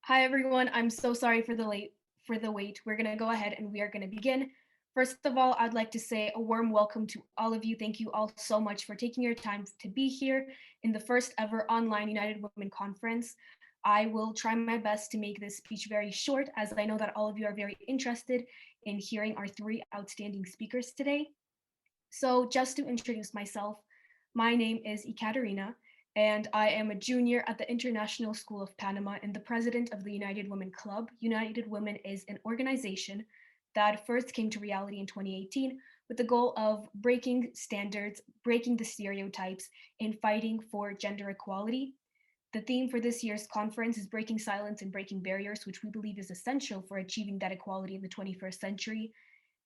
Hi everyone, I'm so sorry for the wait. We're going to go ahead and we are going to begin. First of all, I'd like to say a warm welcome to all of you. Thank you all so much for taking your time to be here in the first ever online United Women conference. I will try my best to make this speech very short, as I know that all of you are very interested in hearing our three outstanding speakers today. So just to introduce myself, my name is Ekaterina, and I am a junior at the International School of Panama and the president of the United Women Club. United Women is an organization that first came to reality in 2018 with the goal of breaking standards, breaking the stereotypes, and fighting for gender equality. The theme for this year's conference is Breaking Silence and Breaking Barriers, which we believe is essential for achieving that equality in the 21st century.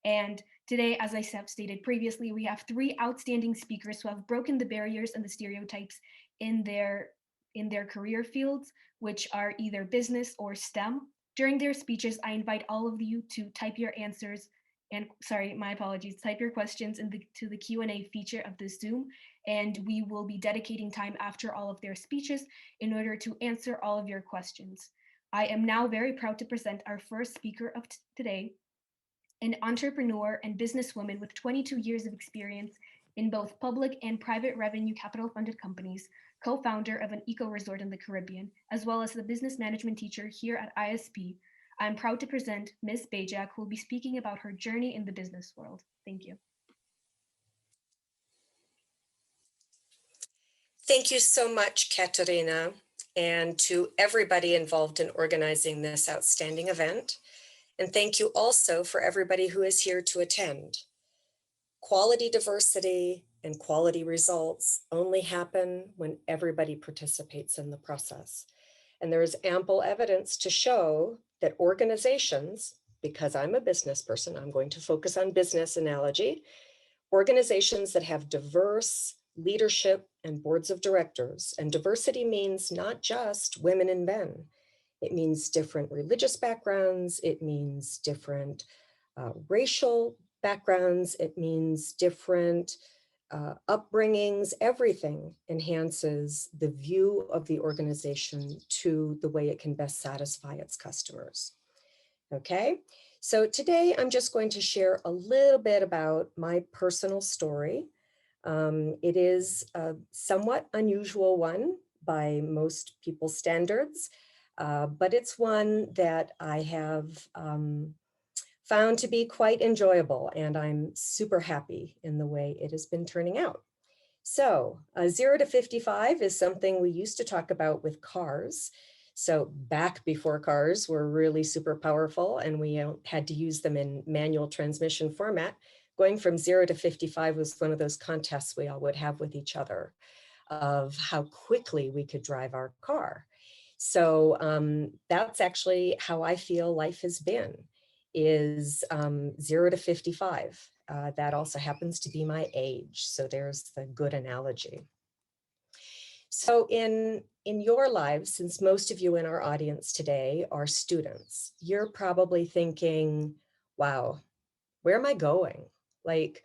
And today, as I have stated previously, we have three outstanding speakers who have broken the barriers and the stereotypes in their career fields, which are either business or STEM. During their speeches, I invite all of you to type your answers and my apologies, type your questions to the Q&A feature of the Zoom, and we will be dedicating time after all of their speeches in order to answer all of your questions. I am now very proud to present our first speaker of today, an entrepreneur and businesswoman with 22 years of experience in both public and private revenue capital funded companies, co-founder of an eco-resort in the Caribbean, as well as the business management teacher here at ISP. I'm proud to present Ms. Bajc, who will be speaking about her journey in the business world. Thank you. Thank you so much, Katerina, and to everybody involved in organizing this outstanding event. And thank you also for everybody who is here to attend. Quality diversity and quality results only happen when everybody participates in the process. And there is ample evidence to show that organizations, because I'm a business person, I'm going to focus on business analogy, organizations that have diverse leadership and boards of directors, and diversity means not just women and men. It means different religious backgrounds. It means different racial backgrounds. It means different upbringings. Everything enhances the view of the organization to the way it can best satisfy its customers. Okay, so today I'm just going to share a little bit about my personal story. It is a somewhat unusual one by most people's standards, but it's one that I have found to be quite enjoyable, and I'm super happy in the way it has been turning out. So 0 to 55 is something we used to talk about with cars. So back before cars were really super powerful and we had to use them in manual transmission format, going from 0 to 55 was one of those contests we all would have with each other of how quickly we could drive our car. So that's actually how I feel life has been, is 0 to 55. That also happens to be my age. So there's the good analogy. So in your lives, since most of you in our audience today are students, you're probably thinking, wow, where am I going? Like,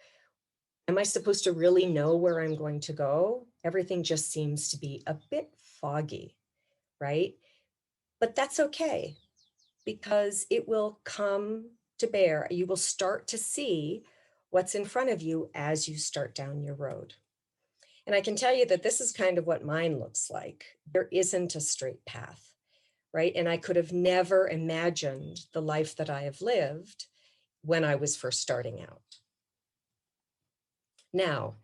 am I supposed to really know where I'm going to go? Everything just seems to be a bit foggy, right? But that's okay, because it will come to bear. You will start to see what's in front of you as you start down your road. And I can tell you that this is kind of what mine looks like. There isn't a straight path, right? And I could have never imagined the life that I have lived when I was first starting out. Now,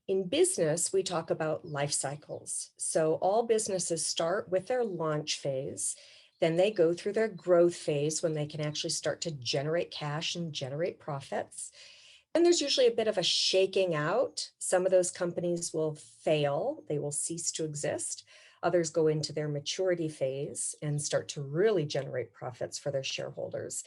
in business, we talk about life cycles. So all businesses start with their launch phase, then they go through their growth phase when they can actually start to generate cash and generate profits. And there's usually a bit of a shaking out. Some of those companies will fail, they will cease to exist. Others go into their maturity phase and start to really generate profits for their shareholders.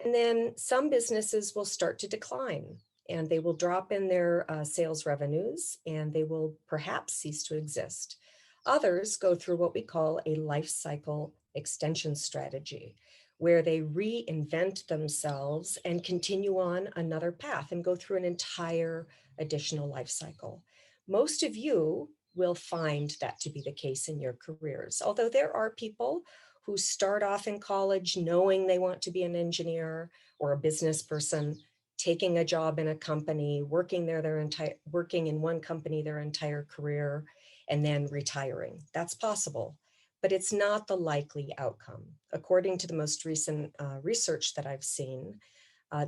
And then some businesses will start to decline and they will drop in their sales revenues and they will perhaps cease to exist. Others go through what we call a life cycle extension strategy, where they reinvent themselves and continue on another path and go through an entire additional life cycle. Most of you will find that to be the case in your careers, although there are people who start off in college knowing they want to be an engineer or a business person, taking a job in a company, working in one company their entire career, and then retiring. That's possible, but it's not the likely outcome. According to the most recent research that I've seen,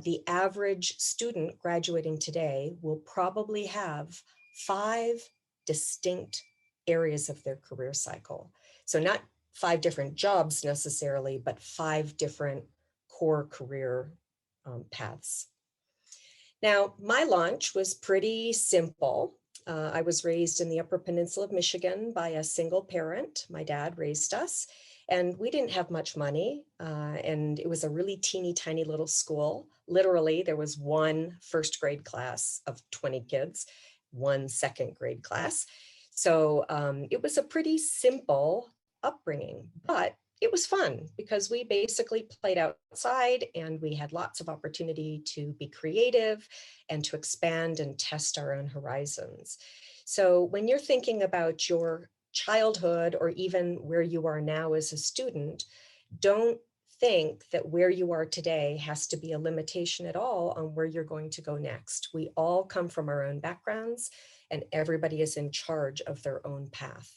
the average student graduating today will probably have 5 distinct areas of their career cycle. So not 5 different jobs necessarily, but 5 different core career paths. Now, my launch was pretty simple. I was raised in the Upper Peninsula of Michigan by a single parent. My dad raised us, and we didn't have much money, and it was a really teeny tiny little school. Literally, there was one first grade class of 20 kids, one second grade class. So it was a pretty simple upbringing, but it was fun because we basically played outside and we had lots of opportunity to be creative and to expand and test our own horizons. So when you're thinking about your childhood or even where you are now as a student, don't think that where you are today has to be a limitation at all on where you're going to go next. We all come from our own backgrounds and everybody is in charge of their own path.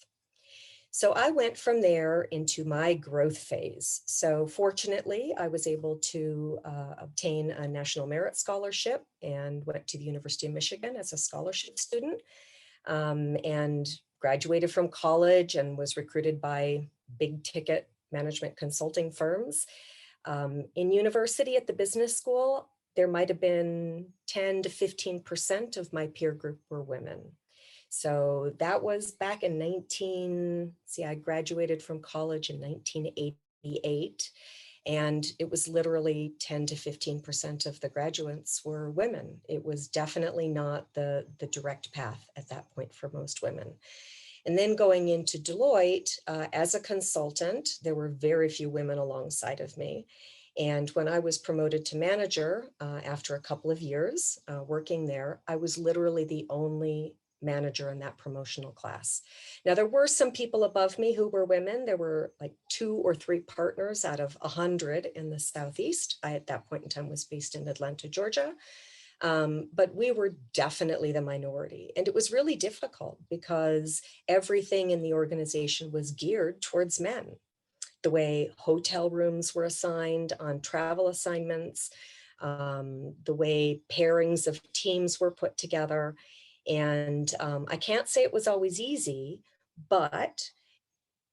So I went from there into my growth phase. So fortunately, I was able to obtain a National Merit Scholarship and went to the University of Michigan as a scholarship student, and graduated from college and was recruited by big ticket management consulting firms. In university at the business school, there might have been 10 to 15% of my peer group were women. So that was back in I graduated from college in 1988, and it was literally 10 to 15% of the graduates were women. It was definitely not the direct path at that point for most women. And then going into Deloitte as a consultant, there were very few women alongside of me. And when I was promoted to manager after a couple of years working there, I was literally the only manager in that promotional class. Now, there were some people above me who were women. There were like 2 or 3 partners out of 100 in the Southeast. I, at that point in time, was based in Atlanta, Georgia. But we were definitely the minority. And it was really difficult because everything in the organization was geared towards men. The way hotel rooms were assigned on travel assignments, the way pairings of teams were put together. And I can't say it was always easy, but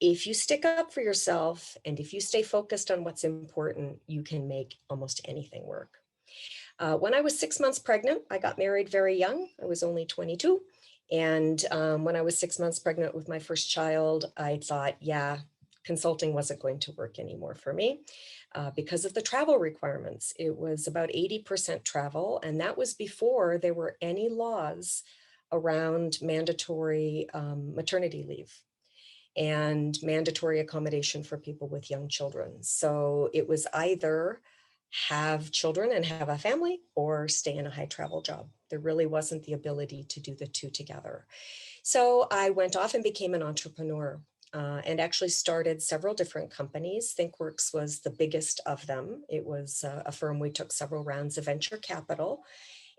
if you stick up for yourself and if you stay focused on what's important, you can make almost anything work. When I was 6 months pregnant, I got married very young. I was only 22. And when I was 6 months pregnant with my first child, I thought, yeah, consulting wasn't going to work anymore for me because of the travel requirements. It was about 80% travel, and that was before there were any laws around mandatory maternity leave and mandatory accommodation for people with young children. So it was either have children and have a family or stay in a high travel job. There really wasn't the ability to do the two together. So I went off and became an entrepreneur and actually started several different companies. ThinkWorks was the biggest of them. It was a firm we took several rounds of venture capital,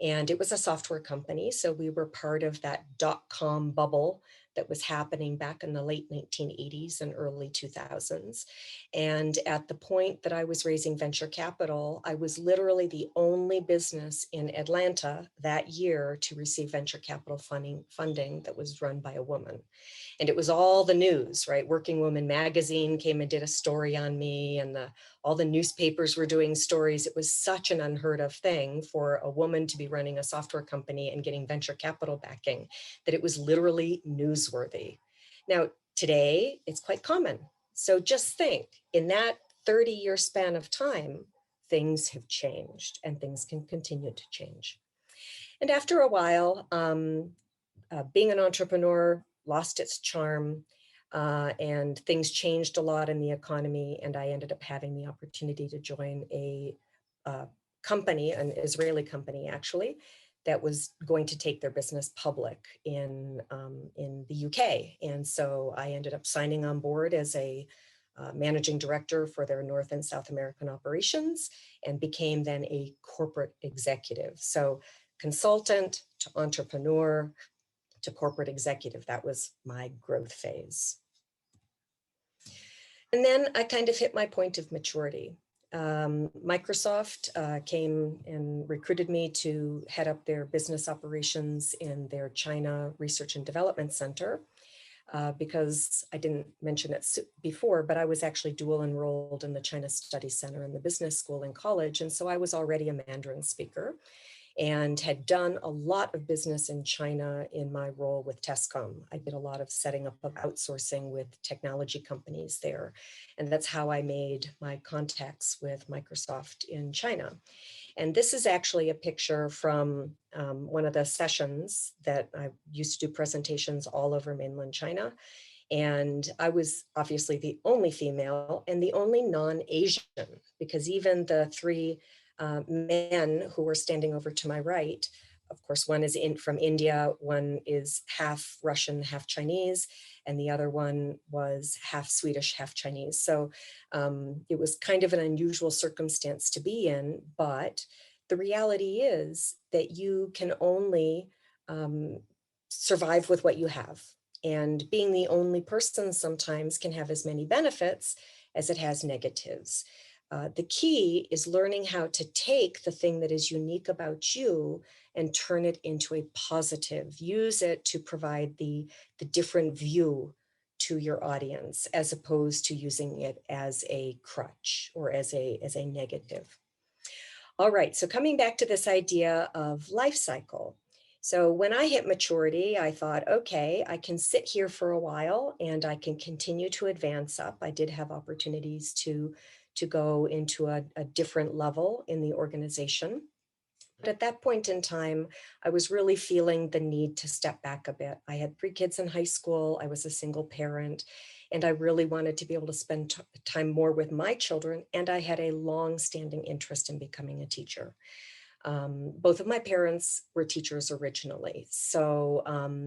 and it was a software company. So we were part of that dot-com bubble that was happening back in the late 1980s and early 2000s. And at the point that I was raising venture capital, I was literally the only business in Atlanta that year to receive venture capital funding that was run by a woman. And it was all the news, right? Working Woman magazine came and did a story on me, and all the newspapers were doing stories. It was such an unheard of thing for a woman to be running a software company and getting venture capital backing that it was literally newsworthy. Now, today, it's quite common. So just think, in that 30-year span of time, things have changed and things can continue to change. And after a while, being an entrepreneur lost its charm, and things changed a lot in the economy, and I ended up having the opportunity to join a company, an Israeli company actually, that was going to take their business public in the UK. And so I ended up signing on board as a managing director for their North and South American operations, and became then a corporate executive. So consultant to entrepreneur to corporate executive, that was my growth phase. And then I kind of hit my point of maturity. Microsoft came and recruited me to head up their business operations in their China Research and Development Center. Because I didn't mention it before, but I was actually dual enrolled in the China Studies Center in the business school in college. And so I was already a Mandarin speaker and had done a lot of business in China in my role with Tescom. I did a lot of setting up of outsourcing with technology companies there. And that's how I made my contacts with Microsoft in China. And this is actually a picture from one of the sessions that I used to do presentations all over mainland China. And I was obviously the only female and the only non-Asian, because even the three men who were standing over to my right, of course, one is from India, one is half Russian, half Chinese, and the other one was half Swedish, half Chinese. So it was kind of an unusual circumstance to be in, but the reality is that you can only survive with what you have. And being the only person sometimes can have as many benefits as it has negatives. The key is learning how to take the thing that is unique about you and turn it into a positive. Use it to provide the different view to your audience, as opposed to using it as a crutch or as a negative. All right, so coming back to this idea of life cycle. So when I hit maturity, I thought, okay, I can sit here for a while and I can continue to advance up. I did have opportunities to go into a different level in the organization. But at that point in time, I was really feeling the need to step back a bit. I had 3 kids in high school. I was a single parent, and I really wanted to be able to spend time more with my children. And I had a long-standing interest in becoming a teacher. Both of my parents were teachers originally, so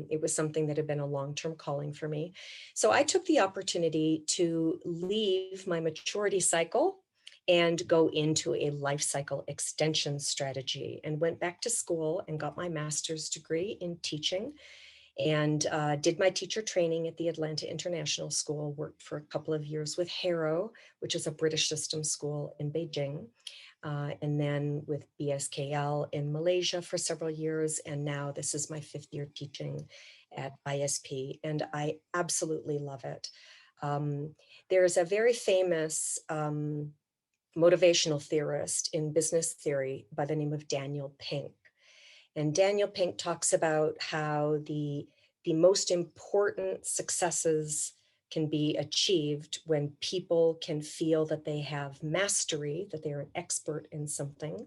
it was something that had been a long-term calling for me. So I took the opportunity to leave my maturity cycle and go into a life cycle extension strategy, and went back to school and got my master's degree in teaching, and did my teacher training at the Atlanta International School, worked for a couple of years with Harrow, which is a British system school in Beijing. And then with BSKL in Malaysia for several years. And now this is my 5th year teaching at ISP, and I absolutely love it. There's a very famous motivational theorist in business theory by the name of Daniel Pink. And Daniel Pink talks about how the most important successes can be achieved when people can feel that they have mastery, that they're an expert in something,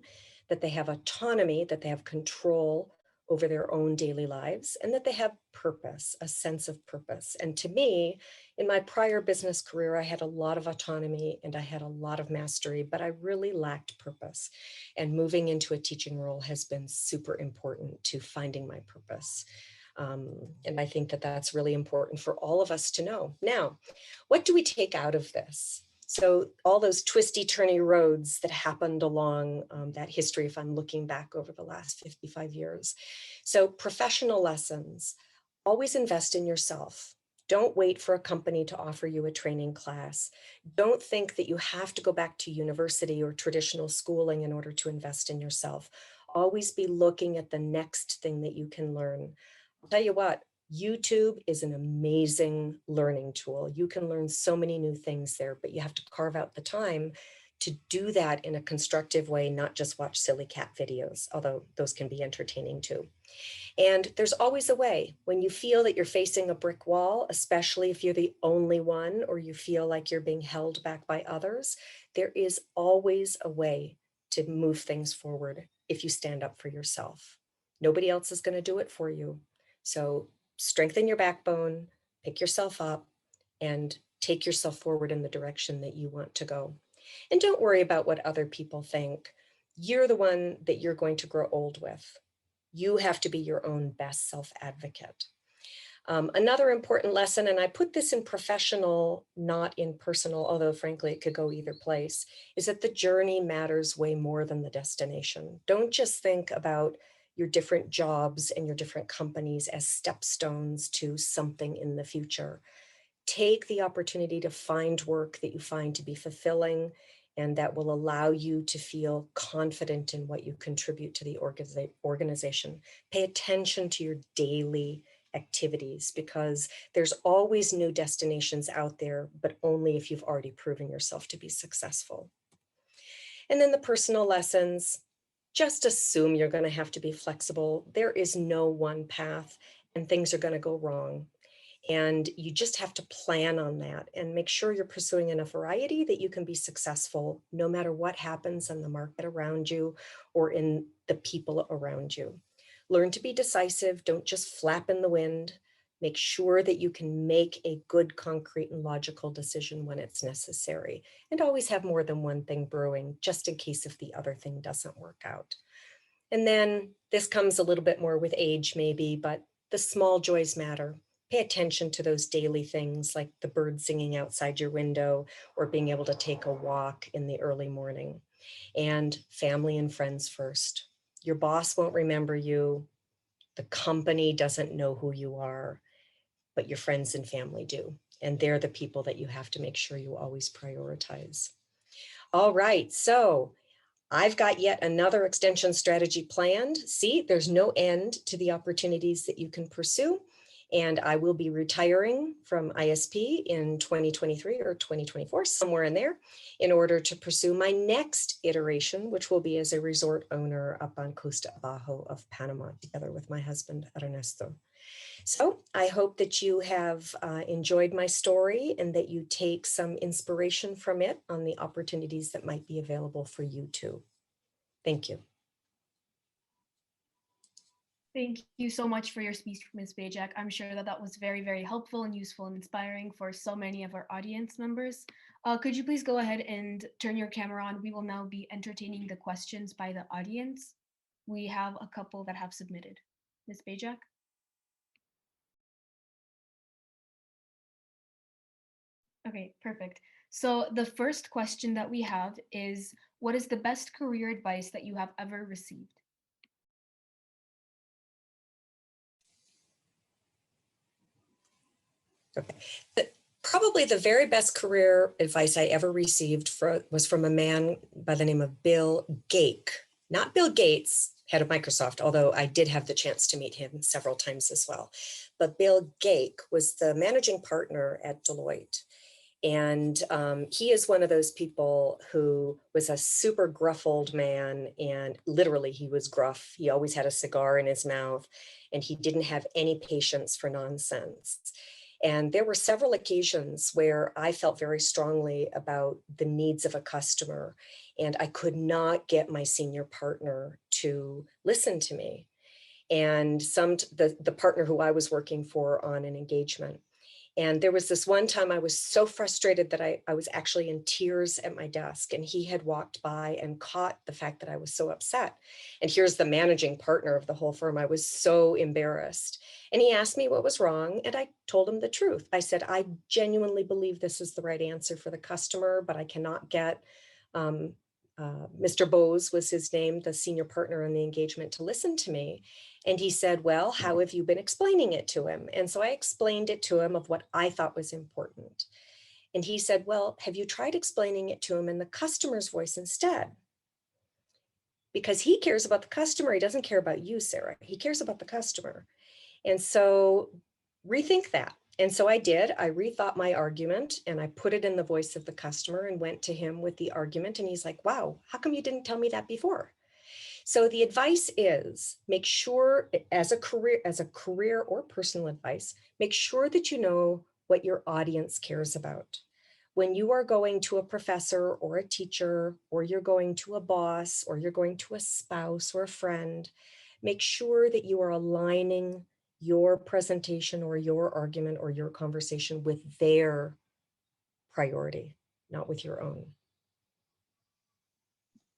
that they have autonomy, that they have control over their own daily lives, and that they have purpose, a sense of purpose. And to me, in my prior business career, I had a lot of autonomy and I had a lot of mastery, but I really lacked purpose. And moving into a teaching role has been super important to finding my purpose. And I think that that's really important for all of us to know. Now, what do we take out of this? So all those twisty, turny roads that happened along that history, if I'm looking back over the last 55 years. So professional lessons, always invest in yourself. Don't wait for a company to offer you a training class. Don't think that you have to go back to university or traditional schooling in order to invest in yourself. Always be looking at the next thing that you can learn. I'll tell you what, YouTube is an amazing learning tool. You can learn so many new things there, but you have to carve out the time to do that in a constructive way, not just watch silly cat videos, although those can be entertaining too. And there's always a way. When you feel that you're facing a brick wall, especially if you're the only one or you feel like you're being held back by others, there is always a way to move things forward if you stand up for yourself. Nobody else is going to do it for you. So strengthen your backbone, pick yourself up, and take yourself forward in the direction that you want to go. And don't worry about what other people think. You're the one that you're going to grow old with. You have to be your own best self-advocate. Another important lesson, and I put this in professional, not in personal, although frankly it could go either place, is that the journey matters way more than the destination. Don't just think about your different jobs and your different companies as stepstones to something in the future. Take the opportunity to find work that you find to be fulfilling and that will allow you to feel confident in what you contribute to the organization. Pay attention to your daily activities because there's always new destinations out there, but only if you've already proven yourself to be successful. And then the personal lessons, just assume you're going to have to be flexible. There is no one path and things are going to go wrong. And you just have to plan on that and make sure you're pursuing enough variety that you can be successful no matter what happens in the market around you or in the people around you. Learn to be decisive. Don't just flap in the wind. Make sure that you can make a good, concrete, and logical decision when it's necessary. And always have more than one thing brewing, just in case if the other thing doesn't work out. And then this comes a little bit more with age maybe, but the small joys matter. Pay attention to those daily things like the bird singing outside your window or being able to take a walk in the early morning. And family and friends first. Your boss won't remember you. The company doesn't know who you are, but your friends and family do. And they're the people that you have to make sure you always prioritize. All right, so I've got yet another extension strategy planned. See, there's no end to the opportunities that you can pursue. And I will be retiring from ISP in 2023 or 2024, somewhere in there, in order to pursue my next iteration, which will be as a resort owner up on Costa Abajo of Panama, together with my husband, Ernesto. So I hope that you have enjoyed my story and that you take some inspiration from it on the opportunities that might be available for you too. Thank you. Thank you so much for your speech, Ms. Bajc. I'm sure that that was very, very helpful and useful and inspiring for so many of our audience members. Could you please go ahead and turn your camera on? We will now be entertaining the questions by the audience. We have a couple that have submitted. Ms. Bajc? Okay, perfect. So the first question that we have is, what is the best career advice that you have ever received? Okay. Probably the very best career advice I ever received was from a man by the name of Bill Gates, not Bill Gates, head of Microsoft, although I did have the chance to meet him several times as well. But Bill Gates was the managing partner at Deloitte. And he is one of those people who was a super gruff old man, and literally he was gruff. He always had a cigar in his mouth and he didn't have any patience for nonsense. And there were several occasions where I felt very strongly about the needs of a customer, and I could not get my senior partner to listen to me. And the partner who I was working for on an engagement. And there was this one time I was so frustrated that I was actually in tears at my desk, and he had walked by and caught the fact that I was so upset. And here's the managing partner of the whole firm. I was so embarrassed. And he asked me what was wrong, and I told him the truth. I said, I genuinely believe this is the right answer for the customer, but I cannot get Mr. Bose was his name, the senior partner in the engagement, to listen to me. And he said, well, how have you been explaining it to him? And so I explained it to him of what I thought was important. And he said, well, have you tried explaining it to him in the customer's voice instead? Because he cares about the customer. He doesn't care about you, Sarah. He cares about the customer. And so rethink that. And so I did. I rethought my argument and I put it in the voice of the customer and went to him with the argument. And he's like, wow, how come you didn't tell me that before? So the advice is make sure as a career or personal advice, make sure that you know what your audience cares about. When you are going to a professor or a teacher, or you're going to a boss, or you're going to a spouse or a friend, make sure that you are aligning your presentation or your argument or your conversation with their priority, not with your own.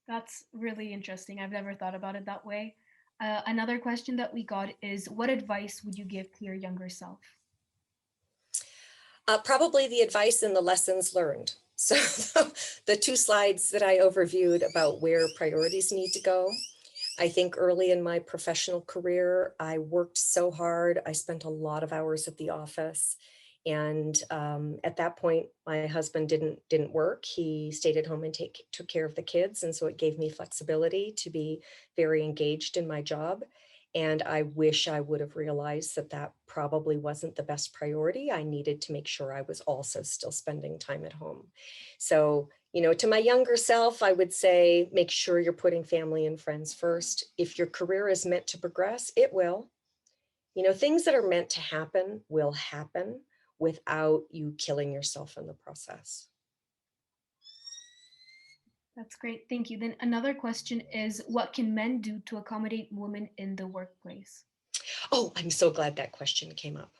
That's really interesting. I've never thought about it that way. Another question that we got is, what advice would you give to your younger self? Probably the advice and the lessons learned. So the two slides that I overviewed about where priorities need to go. I think early in my professional career, I worked so hard. I spent a lot of hours at the office. And at that point, my husband didn't work. He stayed at home and took care of the kids. And so it gave me flexibility to be very engaged in my job. And I wish I would have realized that that probably wasn't the best priority. I needed to make sure I was also still spending time at home. So, you know, to my younger self, I would say, make sure you're putting family and friends first. If your career is meant to progress, it will. You know, things that are meant to happen will happen without you killing yourself in the process. That's great. Thank you. Then another question is, what can men do to accommodate women in the workplace? Oh, I'm so glad that question came up.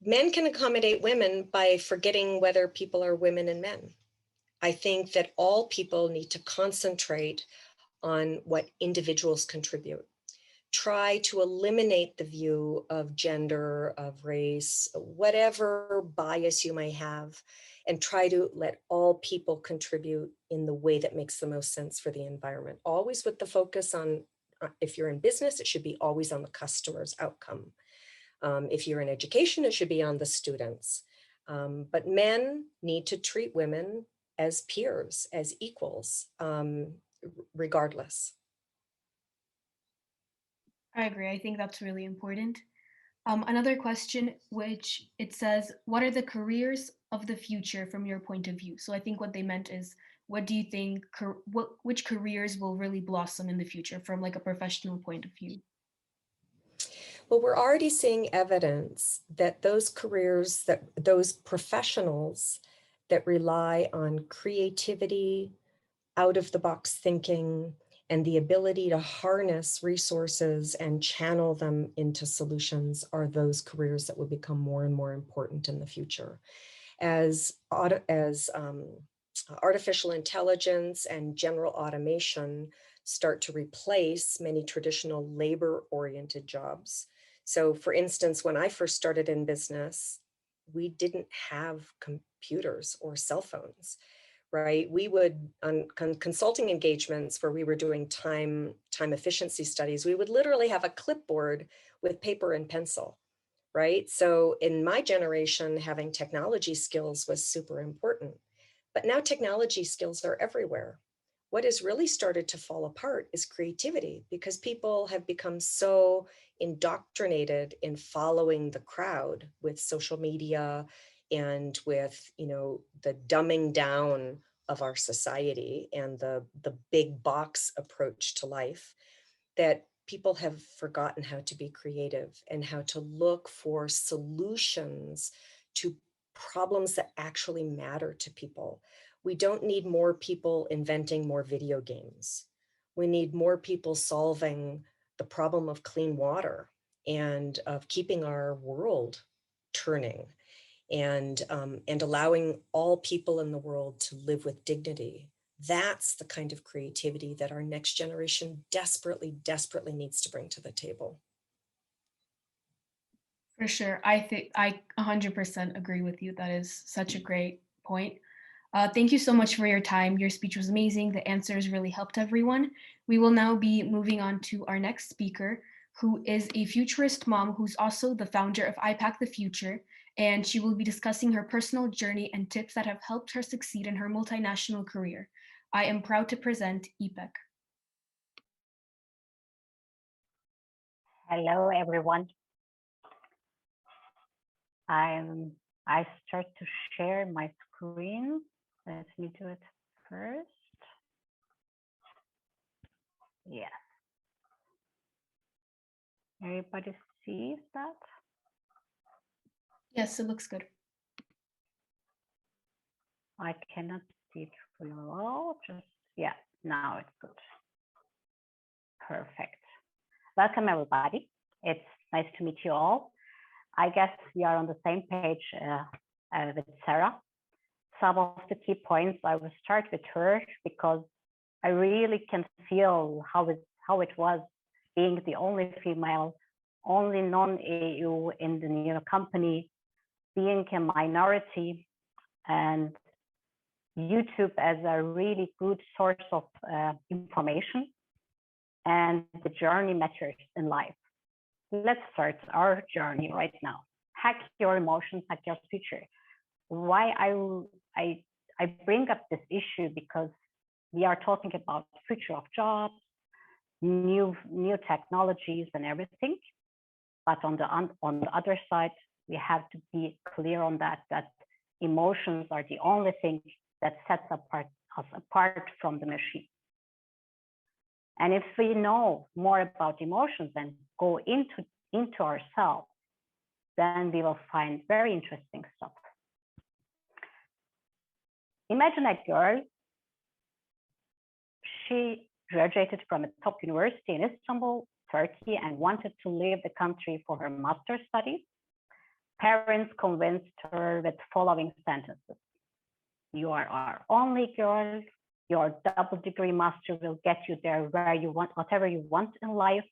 Men can accommodate women by forgetting whether people are women and men. I think that all people need to concentrate on what individuals contribute. Try to eliminate the view of gender, of race, whatever bias you may have, and try to let all people contribute in the way that makes the most sense for the environment. Always with the focus on, if you're in business, it should be always on the customer's outcome. If you're in education, it should be on the students. But men need to treat women as peers, as equals, regardless. I agree. I think that's really important. Another question, which it says, what are the careers of the future from your point of view? So I think what they meant is, what do you think, which careers will really blossom in the future from like a professional point of view? Well, we're already seeing evidence that those careers, that those professionals that rely on creativity, out of the box thinking, and the ability to harness resources and channel them into solutions are those careers that will become more and more important in the future. As artificial intelligence and general automation start to replace many traditional labor-oriented jobs. So for instance, when I first started in business, we didn't have computers or cell phones, right? We would, on consulting engagements where we were doing time efficiency studies, we would literally have a clipboard with paper and pencil, right? So in my generation, having technology skills was super important. But now technology skills are everywhere. What has really started to fall apart is creativity, because people have become so indoctrinated in following the crowd with social media and with, you know, the dumbing down of our society and the big box approach to life, that people have forgotten how to be creative and how to look for solutions to problems that actually matter to people. We don't need more people inventing more video games. We need more people solving the problem of clean water and of keeping our world turning, and allowing all people in the world to live with dignity. That's the kind of creativity that our next generation desperately, desperately needs to bring to the table. For sure. I think I 100% agree with you. That is such a great point. Thank you so much for your time. Your speech was amazing. The answers really helped everyone. We will now be moving on to our next speaker, who is a futurist mom who's also the founder of IPacktheFuture, and she will be discussing her personal journey and tips that have helped her succeed in her multinational career. I am proud to present Ipek. Hello, everyone. I start to share my screen. Let me do it first. Yes. Everybody sees that? Yes, it looks good. I cannot see it really well. Just, yeah, now it's good. Perfect. Welcome, everybody. It's nice to meet you all. I guess we are on the same page with Sarah. Some of the key points, I will start with her because I really can feel how it was being the only female, only non-EU in the company, being a minority and YouTube as a really good source of information, and the journey matters in life. Let's start our journey right now. Hack your emotions, hack your future. Why I bring up this issue, because we are talking about future of jobs, new technologies and everything. But on the other side, we have to be clear on that emotions are the only thing that sets us apart from the machine. And if we know more about emotions and go into ourselves, then we will find very interesting stuff. Imagine a girl. She graduated from a top university in Istanbul, Turkey, and wanted to leave the country for her master's studies. Parents convinced her with following sentences: "You are our only girl. Your double degree master will get you there where you want, whatever you want in life."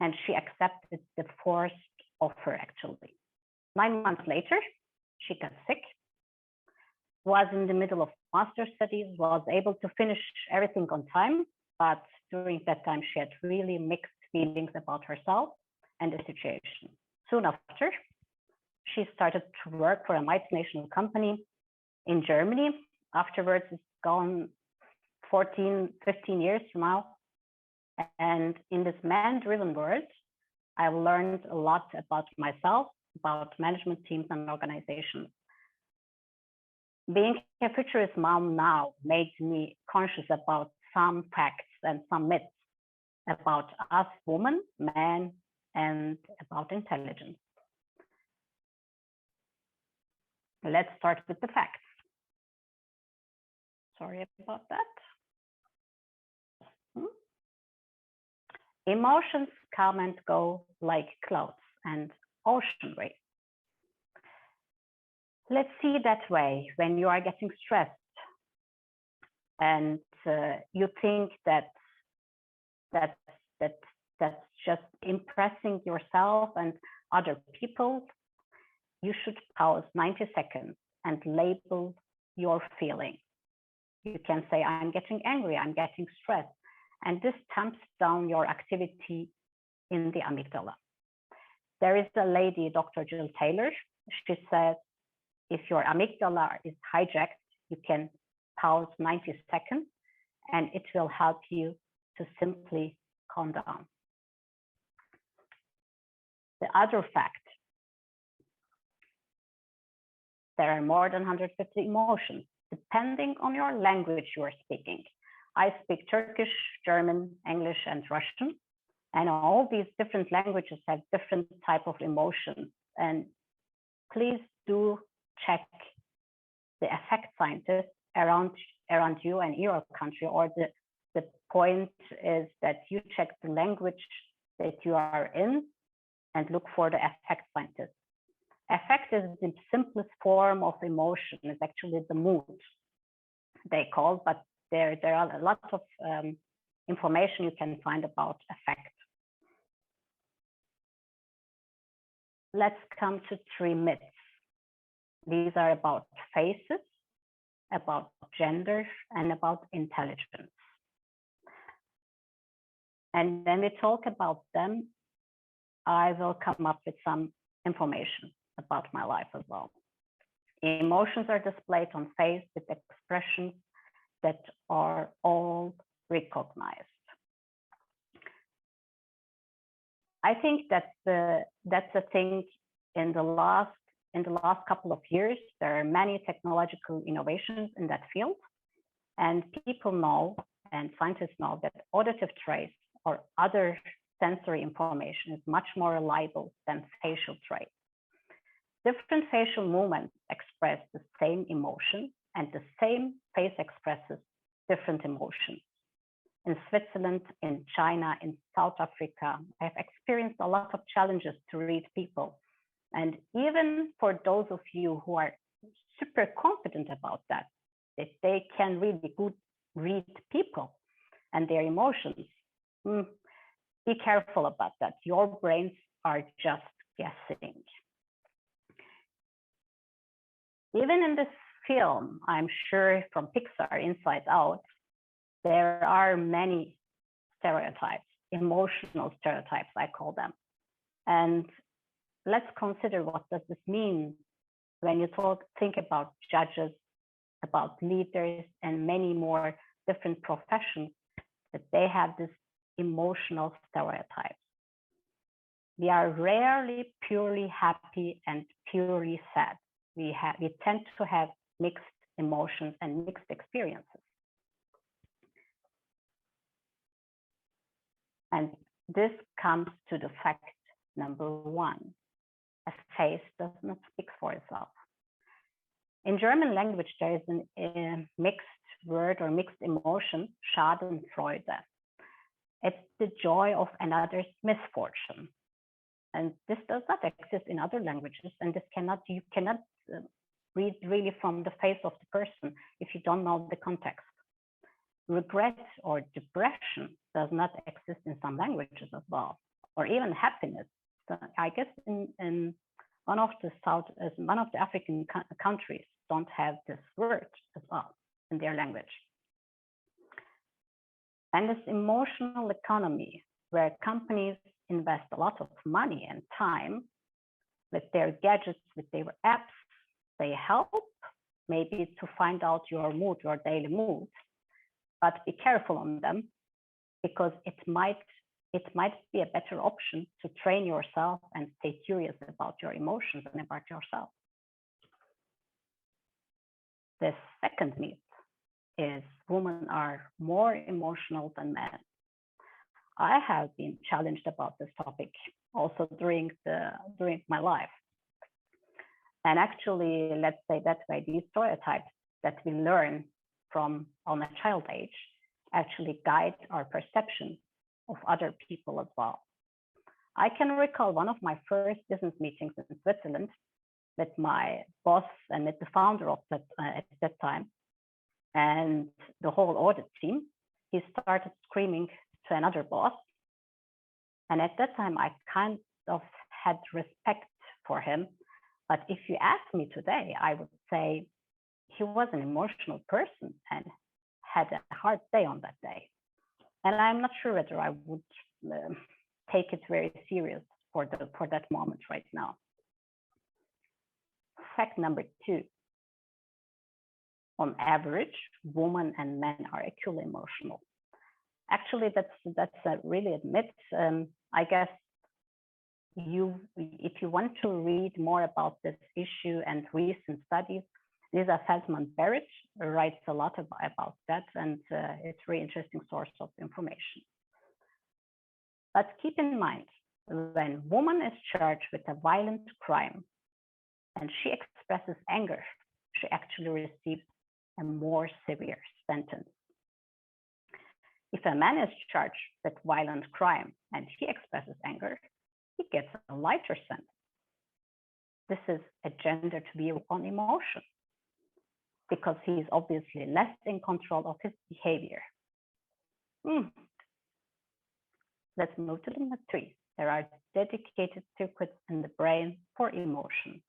And she accepted the forced offer, actually. 9 months later, she got sick, was in the middle of master's studies, was able to finish everything on time, but during that time, she had really mixed feelings about herself and the situation. Soon after, she started to work for a multinational company in Germany. Afterwards, it's gone 14, 15 years from now. And in this man-driven world, I've learned a lot about myself, about management teams and organizations. Being a futurist mom now made me conscious about some facts and some myths about us women, men, and about intelligence. Let's start with the facts. Sorry about that. Emotions come and go like clouds and ocean waves. Let's see that way when you are getting stressed and you think that's just impressing yourself and other people. You should pause 90 seconds and label your feeling. You can say, "I'm getting angry, I'm getting stressed." And this tamps down your activity in the amygdala. There is a lady, Dr. Jill Taylor. She says, if your amygdala is hijacked, you can pause 90 seconds and it will help you to simply calm down. The other fact, there are more than 150 emotions, depending on your language you are speaking. I speak Turkish, German, English, and Russian. And all these different languages have different type of emotions. And please do check the affect scientists around you and your country, or the point is that you check the language that you are in and look for the affect scientists. Affect is the simplest form of emotion. It's actually the mood they call, but there are a lot of information you can find about affect. Let's come to 3 myths. These are about faces, about gender, and about intelligence. And when we talk about them, I will come up with some information about my life as well. Emotions are displayed on face with expressions that are all recognized. I think that's a thing in the last couple of years. There are many technological innovations in that field, and people know and scientists know that auditive trace or other sensory information is much more reliable than facial trace. Different facial movements express the same emotion, and the same face expresses different emotions. In Switzerland, in China, in South Africa, I've experienced a lot of challenges to read people. And even for those of you who are super confident about that they can really good read people and their emotions, be careful about that. Your brains are just guessing. Even in this film, I'm sure from Pixar, Inside Out, there are many stereotypes, emotional stereotypes, I call them. And let's consider what does this mean when you think about judges, about leaders, and many more different professions, that they have this emotional stereotypes. We are rarely purely happy and purely sad. We tend to have mixed emotions and mixed experiences. And this comes to the fact number one: a face does not speak for itself. In German language, there is a mixed word or mixed emotion, Schadenfreude. It's the joy of another's misfortune. And this does not exist in other languages. And you cannot read really from the face of the person if you don't know the context. Regret or depression does not exist in some languages as well, or even happiness. So I guess in one of the African countries don't have this word as well in their language. And this emotional economy, where companies invest a lot of money and time with their gadgets, with their apps, they help maybe to find out your mood, your daily mood, but be careful on them, because it might be a better option to train yourself and stay curious about your emotions and about yourself. The second myth is women are more emotional than men. I have been challenged about this topic also during my life. And actually, let's say that way, these stereotypes that we learn from on a child age actually guide our perception of other people as well. I can recall one of my first business meetings in Switzerland with my boss and with the founder of that at that time, and the whole audit team. He started screaming to another boss, and at that time I kind of had respect for him. But if you ask me today, I would say he was an emotional person and had a hard day on that day. And I'm not sure whether I would take it very serious for that moment right now. Fact number two: on average, women and men are equally emotional. Actually, that's really a myth. I guess if you want to read more about this issue and recent studies, Lisa Feldman-Barrett writes a lot about that, and it's a really interesting source of information. But keep in mind, when a woman is charged with a violent crime and she expresses anger, she actually receives a more severe sentence. If a man is charged with violent crime and he expresses anger, he gets a lighter sentence. This is a gendered view on emotion, because he is obviously less in control of his behavior. Let's move to number three. There are dedicated circuits in the brain for emotion.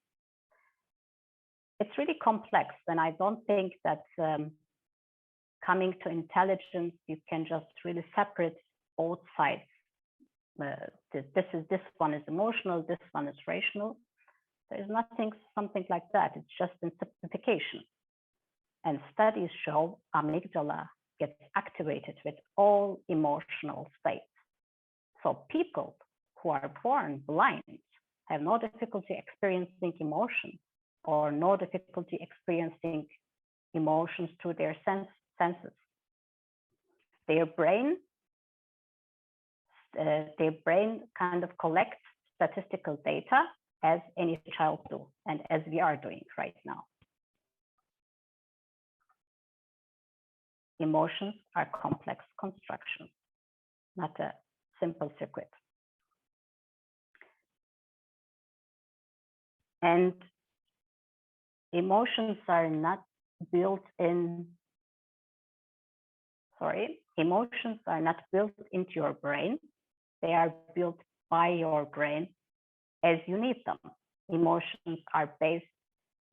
It's really complex, and I don't think that coming to intelligence, you can just really separate both sides. This one is emotional, this one is rational. There is something like that. It's just in simplification. And studies show amygdala gets activated with all emotional states. So people who are born blind have no difficulty experiencing emotion, or no difficulty experiencing emotions through their senses. Their brain kind of collects statistical data as any child do, and as we are doing right now. Emotions are complex constructions, not a simple circuit. And emotions are not built into your brain. They are built by your brain as you need them. Emotions are based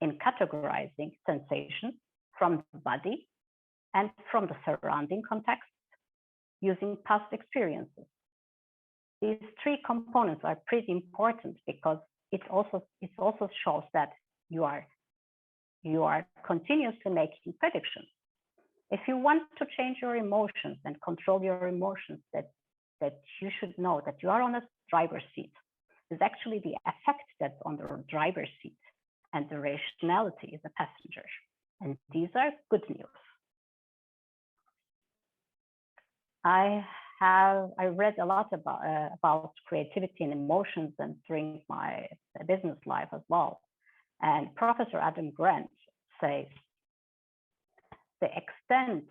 in categorizing sensations from the body and from the surrounding context using past experiences. These three components are pretty important because it also shows that you are continuously making predictions. If you want to change your emotions and control your emotions, that you should know that you are on a driver's seat. It's actually the affect that's on the driver's seat, and the rationality is a passenger. And these are good news. I read a lot about creativity and emotions and during my business life as well. And Professor Adam Grant says the extent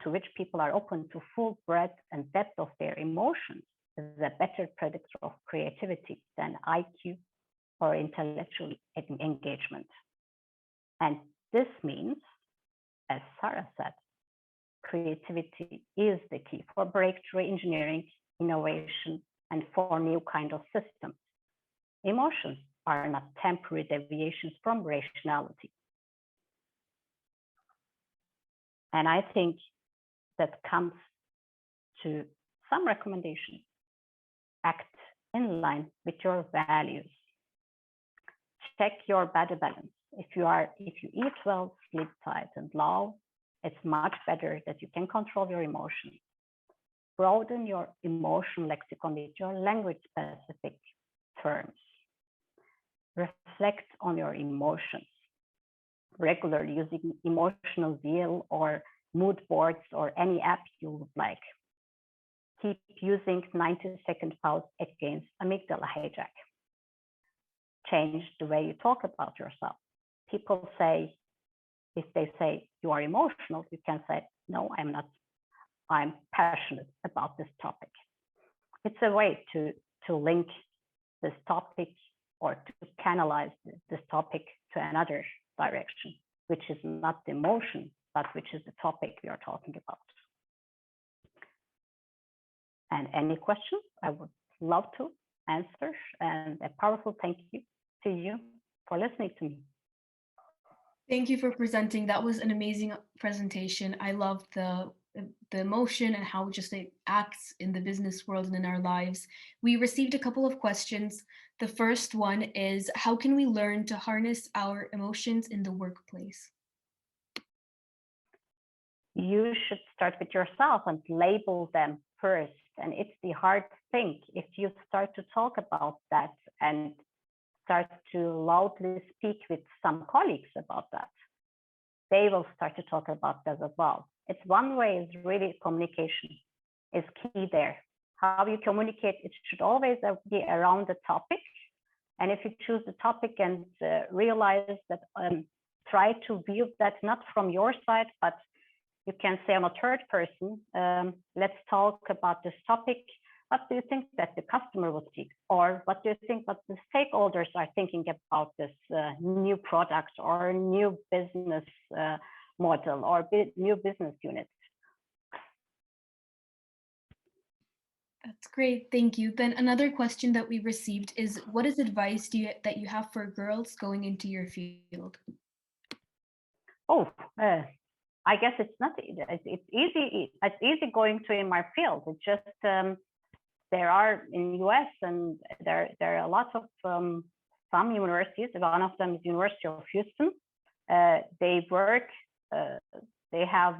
to which people are open to full breadth and depth of their emotions is a better predictor of creativity than IQ or intellectual engagement. And this means, as Sarah said, creativity is the key for breakthrough engineering, innovation, and for new kind of systems. Emotions are not temporary deviations from rationality. And I think that comes to some recommendations. Act in line with your values. Check your body balance. If you eat well, sleep tight and low, it's much better that you can control your emotions. Broaden your emotional lexicon with your language-specific terms. Reflect on your emotions regularly using emotional wheel or mood boards or any app you would like. Keep using 90-second pause against amygdala hijack. Change the way you talk about yourself. People say, if they say you are emotional, you can say, no, I'm not. I'm passionate about this topic. It's a way to link this topic or to canalize this topic to another direction, which is not the emotion, but which is the topic we are talking about. And any questions, I would love to answer. And a powerful thank you to you for listening to me. Thank you for presenting. That was an amazing presentation. I loved the emotion and how just it acts in the business world and in our lives. We received a couple of questions. The first one is, how can we learn to harness our emotions in the workplace? You should start with yourself and label them first. And it's the hard thing. If you start to talk about that and start to loudly speak with some colleagues about that, they will start to talk about that as well. It's one way is really communication is key there. How you communicate, it should always be around the topic. And if you choose the topic and realize that, try to view that not from your side, but you can say I'm a third person, let's talk about this topic. What do you think that the customer would think? Or what do you think that the stakeholders are thinking about this new product or new business model or new business unit? That's great, thank you. Then another question that we received is, what is advice that you have for girls going into your field? Oh, I guess it's not. It's easy. It's easy going to in my field. It's just there are in the US and there are a lot of some universities. One of them is University of Houston. They work. They have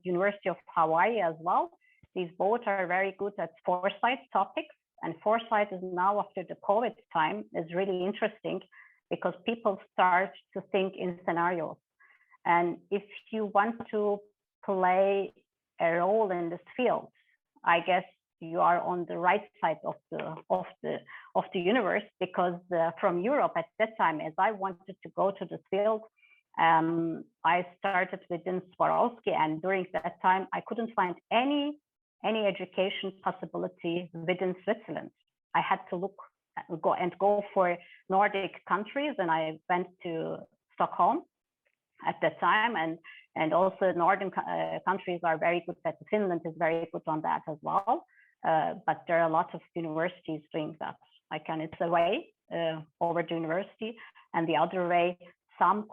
University of Hawaii as well. These both are very good at foresight topics, and foresight is now after the COVID time is really interesting because people start to think in scenarios. And if you want to play a role in this field, I guess you are on the right side of the universe, because from Europe at that time, as I wanted to go to this field, I started within Swarovski, and during that time I couldn't find any education possibility within Switzerland. I had to go for Nordic countries, and I went to Stockholm at that time, and also northern countries are very good at. Finland is very good on that as well, but there are a lot of universities doing that. It's a way over the university, and the other way, some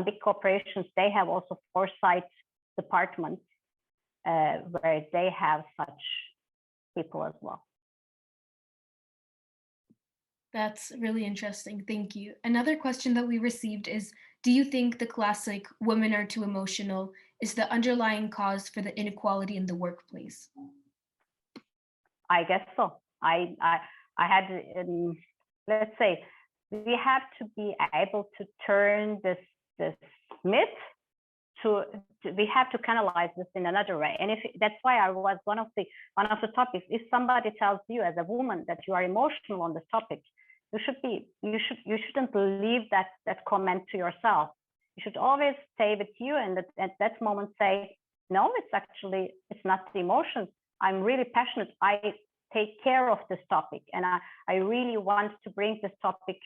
big corporations, they have also foresight departments where they have such people as well. That's really interesting. Thank you. Another question that we received is, do you think the classic women are too emotional is the underlying cause for the inequality in the workplace? I guess so. I had, let's say, we have to be able to turn this myth we have to canalize this in another way. And that's why I was one of the topics. If somebody tells you as a woman that you are emotional on this topic, you shouldn't leave that comment to yourself. You should always stay with you, and at that moment say, no, it's not the emotions. I'm really passionate. I take care of this topic, and I really want to bring this topic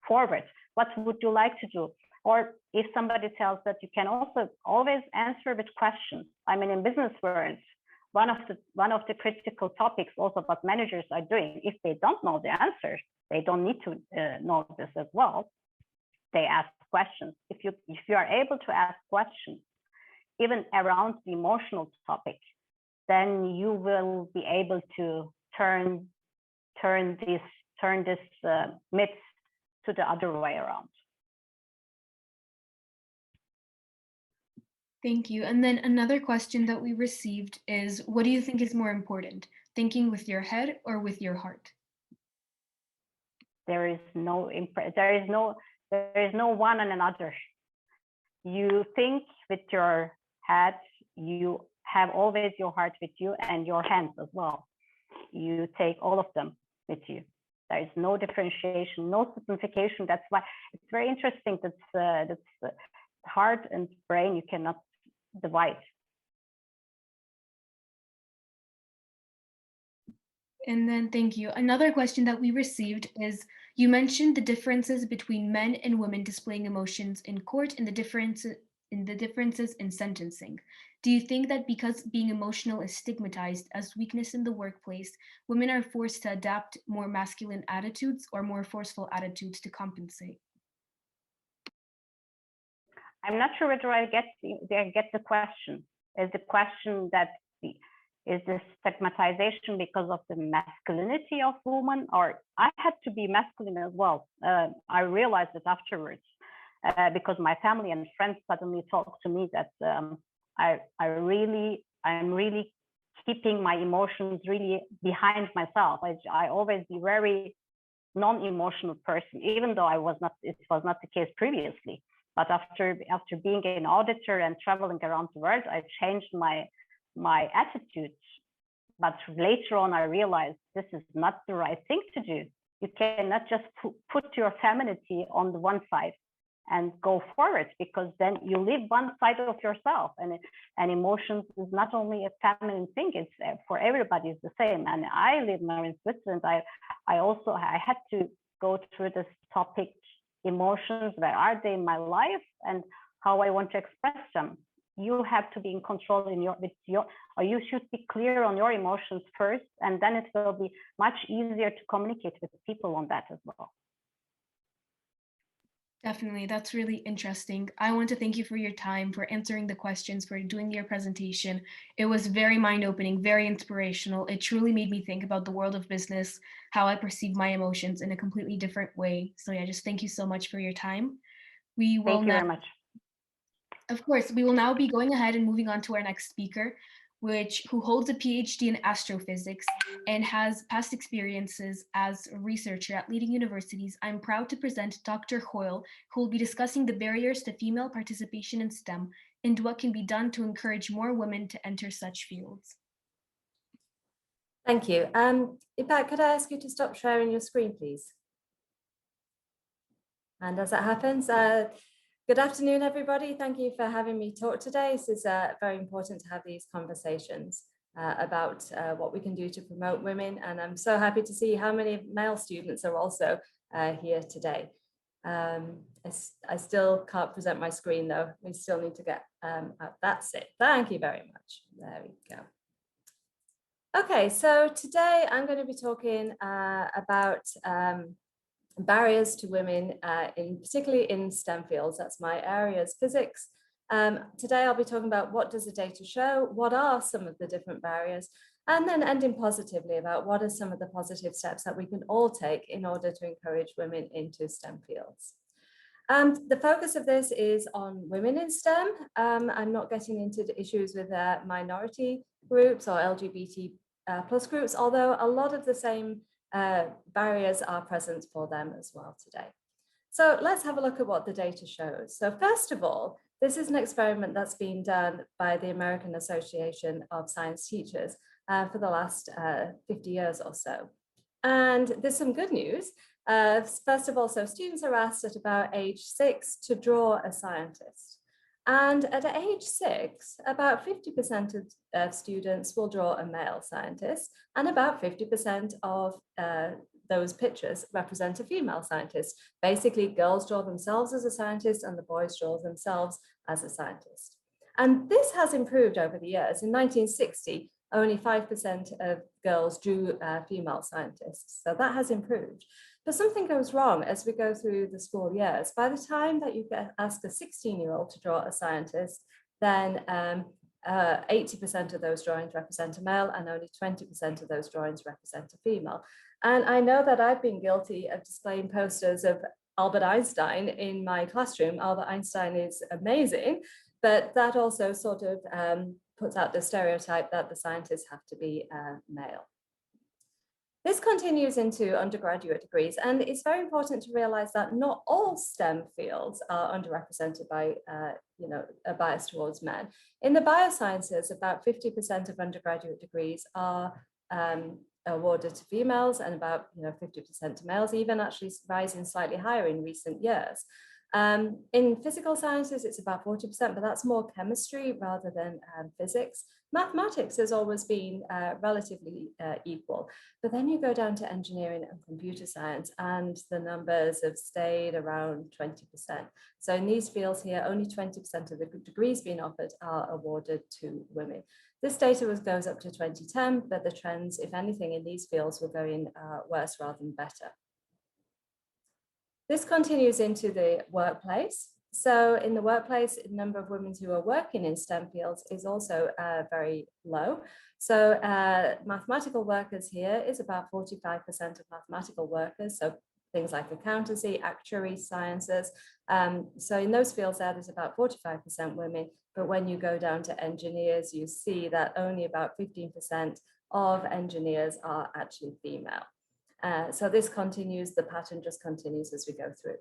forward. What would you like to do? Or if somebody tells that, you can also always answer with questions. I mean, in business world, one of the critical topics also what managers are doing, if they don't know the answer, they don't need to know this as well. They ask questions. If you are able to ask questions, even around the emotional topic, then you will be able to turn this myth to the other way around. Thank you. And then another question that we received is, what do you think is more important, thinking with your head or with your heart? There is no one and another. You think with your head, you have always your heart with you, and your hands as well. You take all of them with you. There is no differentiation, no simplification. That's why it's very interesting. That's heart and brain you cannot divide. And then, thank you. Another question that we received is, you mentioned the differences between men and women displaying emotions in court and the differences in sentencing. Do you think that because being emotional is stigmatized as weakness in the workplace, women are forced to adapt more masculine attitudes or more forceful attitudes to compensate? I'm not sure whether I get the question. Is the question that is this stigmatization because of the masculinity of women, or I had to be masculine as well? I realized it afterwards because my family and friends suddenly talked to me that I'm really keeping my emotions really behind myself. I always be very non-emotional person, even though it was not the case previously. But after being an auditor and traveling around the world, I changed my attitude. But later on, I realized this is not the right thing to do. You cannot just put your femininity on the one side and go forward, because then you leave one side of yourself. And emotions is not only a feminine thing; it's for everybody. It's the same. And I live now in Switzerland. I had to go through this topic. Emotions, where are they in my life, and how I want to express them. You have to be in control or you should be clear on your emotions first, and then it will be much easier to communicate with people on that as well. Definitely, that's really interesting. I want to thank you for your time, for answering the questions, for doing your presentation. It was very mind-opening, very inspirational. It truly made me think about the world of business, how I perceive my emotions in a completely different way. So yeah, just thank you so much for your time. Thank you very much. Of course, we will now be going ahead and moving on to our next speaker, who holds a PhD in astrophysics and has past experiences as a researcher at leading universities. I'm proud to present Dr. Hoyle, who will be discussing the barriers to female participation in STEM and what can be done to encourage more women to enter such fields. Thank you. Ipek, could I ask you to stop sharing your screen, please? And as that happens, good afternoon, everybody. Thank you for having me talk today. This is very important to have these conversations about what we can do to promote women. And I'm so happy to see how many male students are also here today. I still can't present my screen though. We still need to get, that's it. Thank you very much. There we go. Okay, so today I'm going to be talking about barriers to women, particularly in STEM fields. That's my areas, physics. Today I'll be talking about what does the data show, what are some of the different barriers, and then ending positively about what are some of the positive steps that we can all take in order to encourage women into STEM fields. The focus of this is on women in STEM. I'm not getting into the issues with minority groups or LGBT plus groups, although a lot of the same barriers are present for them as well today. So let's have a look at what the data shows. So first of all, this is an experiment that's been done by the American Association of Science Teachers for the last 50 years or so. And there's some good news. First of all, so students are asked at about age 6 to draw a scientist. And at age 6, about 50% of students will draw a male scientist, and about 50% of those pictures represent a female scientist. Basically, girls draw themselves as a scientist and the boys draw themselves as a scientist. And this has improved over the years. In 1960, only 5% of girls drew female scientists. So that has improved. But something goes wrong as we go through the school years. By the time that you ask a 16-year-old to draw a scientist, then 80% of those drawings represent a male and only 20% of those drawings represent a female. And I know that I've been guilty of displaying posters of Albert Einstein in my classroom. Albert Einstein is amazing, but that also sort of puts out the stereotype that the scientists have to be male. This continues into undergraduate degrees, and it's very important to realize that not all STEM fields are underrepresented by a bias towards men. In the biosciences, about 50% of undergraduate degrees are awarded to females and about 50% to males, even actually rising slightly higher in recent years. In physical sciences, it's about 40%, but that's more chemistry rather than physics. Mathematics has always been relatively equal, but then you go down to engineering and computer science, and the numbers have stayed around 20%. So in these fields here, only 20% of the degrees being offered are awarded to women. This data goes up to 2010, but the trends, if anything, in these fields were going worse rather than better. This continues into the workplace. So in the workplace, the number of women who are working in STEM fields is also very low. So mathematical workers here is about 45% of mathematical workers. So things like accountancy, actuary, sciences. So in those fields there's about 45% women. But when you go down to engineers, you see that only about 15% of engineers are actually female. So this continues, the pattern just continues as we go through.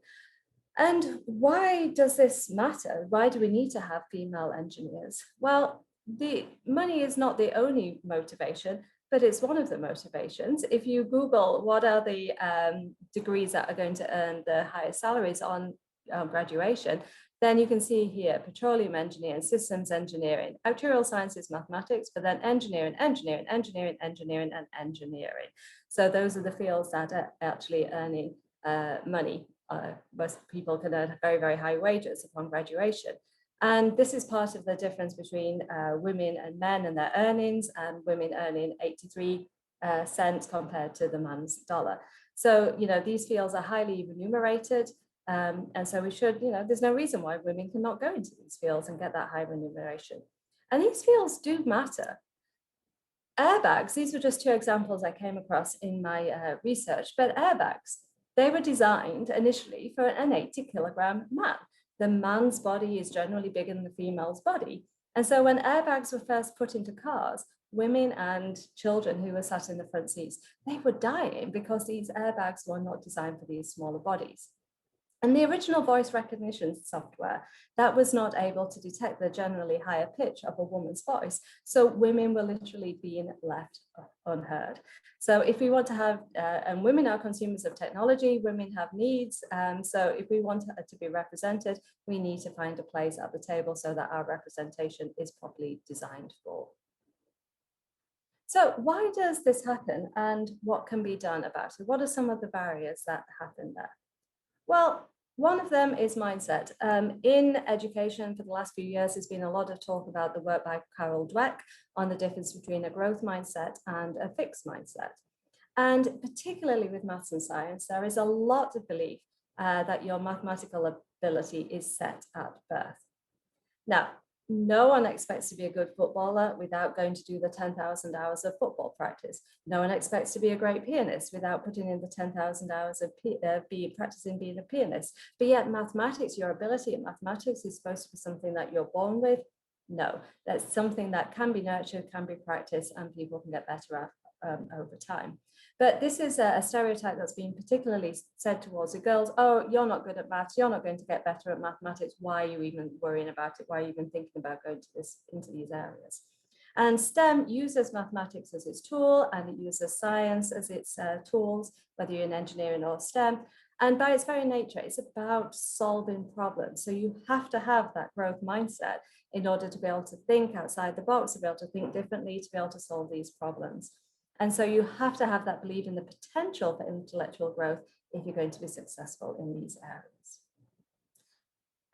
And why does this matter? Why do we need to have female engineers? Well, the money is not the only motivation, but it's one of the motivations. If you Google what are the degrees that are going to earn the highest salaries on graduation, then you can see here petroleum engineering, systems engineering, actuarial sciences, mathematics, but then engineering, engineering, engineering, engineering, and engineering. So those are the fields that are actually earning money. Most people can earn very, very high wages upon graduation. And this is part of the difference between women and men and their earnings, and women earning 83 cents compared to the man's dollar. So, these fields are highly remunerated. And so we should, there's no reason why women cannot go into these fields and get that high remuneration. And these fields do matter. Airbags, these were just two examples I came across in my research, but airbags, they were designed initially for an 80-kilogram man. The man's body is generally bigger than the female's body. And so when airbags were first put into cars, women and children who were sat in the front seats, they were dying because these airbags were not designed for these smaller bodies. And the original voice recognition software, that was not able to detect the generally higher pitch of a woman's voice. So women were literally being left unheard. So if we want to have, and women are consumers of technology, women have needs. So if we want to be represented, we need to find a place at the table so that our representation is properly designed for. So why does this happen, and what can be done about it? What are some of the barriers that happen there? Well, One of them is mindset. In education for the last few years, there's been a lot of talk about the work by Carol Dweck on the difference between a growth mindset and a fixed mindset. And particularly with maths and science, there is a lot of belief that your mathematical ability is set at birth. Now, no one expects to be a good footballer without going to do the 10,000 hours of football practice. No one expects to be a great pianist without putting in the 10,000 hours of practicing being a pianist. But yet mathematics, your ability in mathematics is supposed to be something that you're born with. No, that's something that can be nurtured, can be practiced, and people can get better at over time. But this is a stereotype that's been particularly said towards the girls. Oh, you're not good at maths. You're not going to get better at mathematics. Why are you even worrying about it? Why are you even thinking about going into these areas? And STEM uses mathematics as its tool, and it uses science as its tools, whether you're in engineering or STEM. And by its very nature, it's about solving problems. So you have to have that growth mindset in order to be able to think outside the box, to be able to think differently, to be able to solve these problems. And so you have to have that belief in the potential for intellectual growth if you're going to be successful in these areas.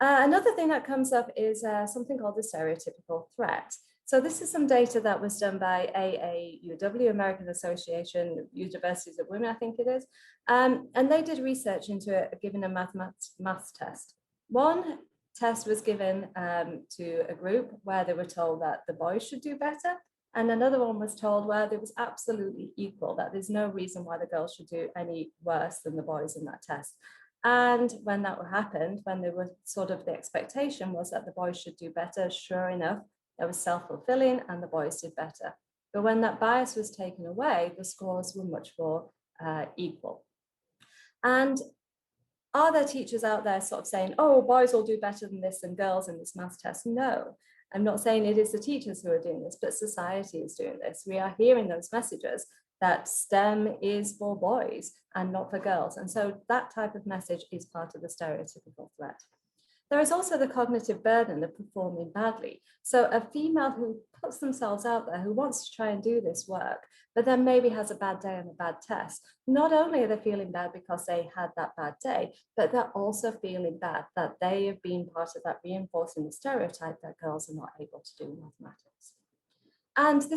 Another thing that comes up is something called the stereotypical threat. So this is some data that was done by AAUW, American Association of Universities of Women, I think it is. And they did research into giving a maths test. One test was given to a group where they were told that the boys should do better. And another one was told where it was absolutely equal, that there's no reason why the girls should do any worse than the boys in that test. And when that happened, when there was sort of the expectation was that the boys should do better, sure enough, it was self-fulfilling and the boys did better. But when that bias was taken away, the scores were much more equal. And are there teachers out there sort of saying, oh, boys will do better than this and girls in this maths test? No. I'm not saying it is the teachers who are doing this, but society is doing this. We are hearing those messages that STEM is for boys and not for girls. And so that type of message is part of the stereotypical threat. There is also the cognitive burden of performing badly. So a female who puts themselves out there, who wants to try and do this work, but then maybe has a bad day on a bad test, not only are they feeling bad because they had that bad day, but they're also feeling bad that they have been part of that reinforcing the stereotype that girls are not able to do mathematics. And the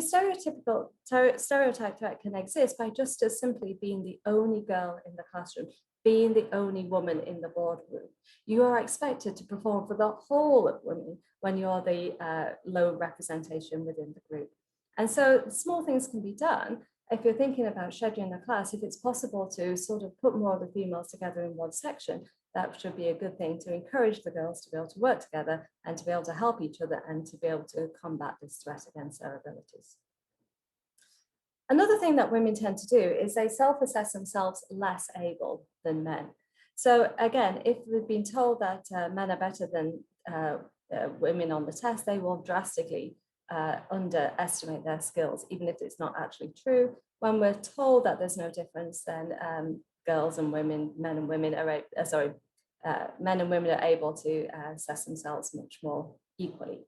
stereotype threat can exist by just as simply being the only girl in the classroom, being the only woman in the boardroom. You are expected to perform for the whole of women when you're the low representation within the group. And so small things can be done. If you're thinking about scheduling a class, if it's possible to sort of put more of the females together in one section, that should be a good thing to encourage the girls to be able to work together and to be able to help each other and to be able to combat this threat against their abilities. Another thing that women tend to do is they self-assess themselves less able than men. So again, if they've been told that men are better than women on the test, they will drastically underestimate their skills, even if it's not actually true. When we're told that there's no difference, then girls and women, men and women are able to assess themselves much more equally.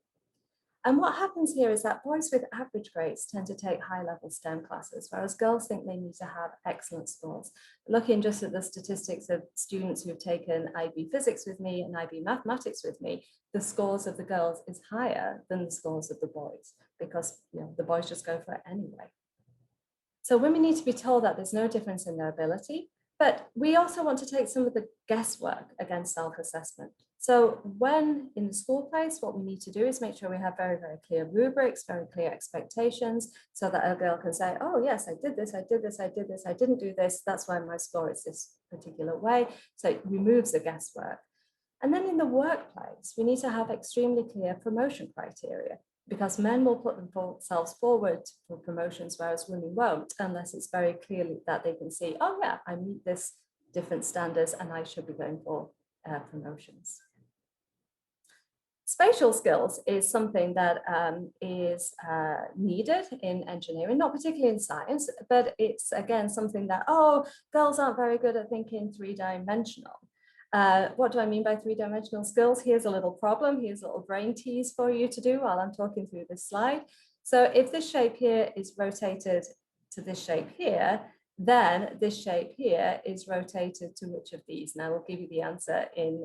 And what happens here is that boys with average grades tend to take high-level STEM classes, whereas girls think they need to have excellent scores. Looking just at the statistics of students who've taken IB physics with me and IB mathematics with me, the scores of the girls is higher than the scores of the boys because the boys just go for it anyway. So women need to be told that there's no difference in their ability, but we also want to take some of the guesswork against self-assessment. So when in the school place, what we need to do is make sure we have very, very clear rubrics, very clear expectations, so that a girl can say, oh yes, I did this, I did this, I did this, I didn't do this, that's why my score is this particular way. So it removes the guesswork. And then in the workplace, we need to have extremely clear promotion criteria, because men will put themselves forward for promotions, whereas women won't, unless it's very clearly that they can see, oh yeah, I meet this different standards and I should be going for promotions. Spatial skills is something that is needed in engineering, not particularly in science, but it's again something that, oh, girls aren't very good at thinking three-dimensional. What do I mean by three-dimensional skills? Here's a little problem. Here's a little brain tease for you to do while I'm talking through this slide. So if this shape here is rotated to this shape here, then this shape here is rotated to which of these? And I will give you the answer in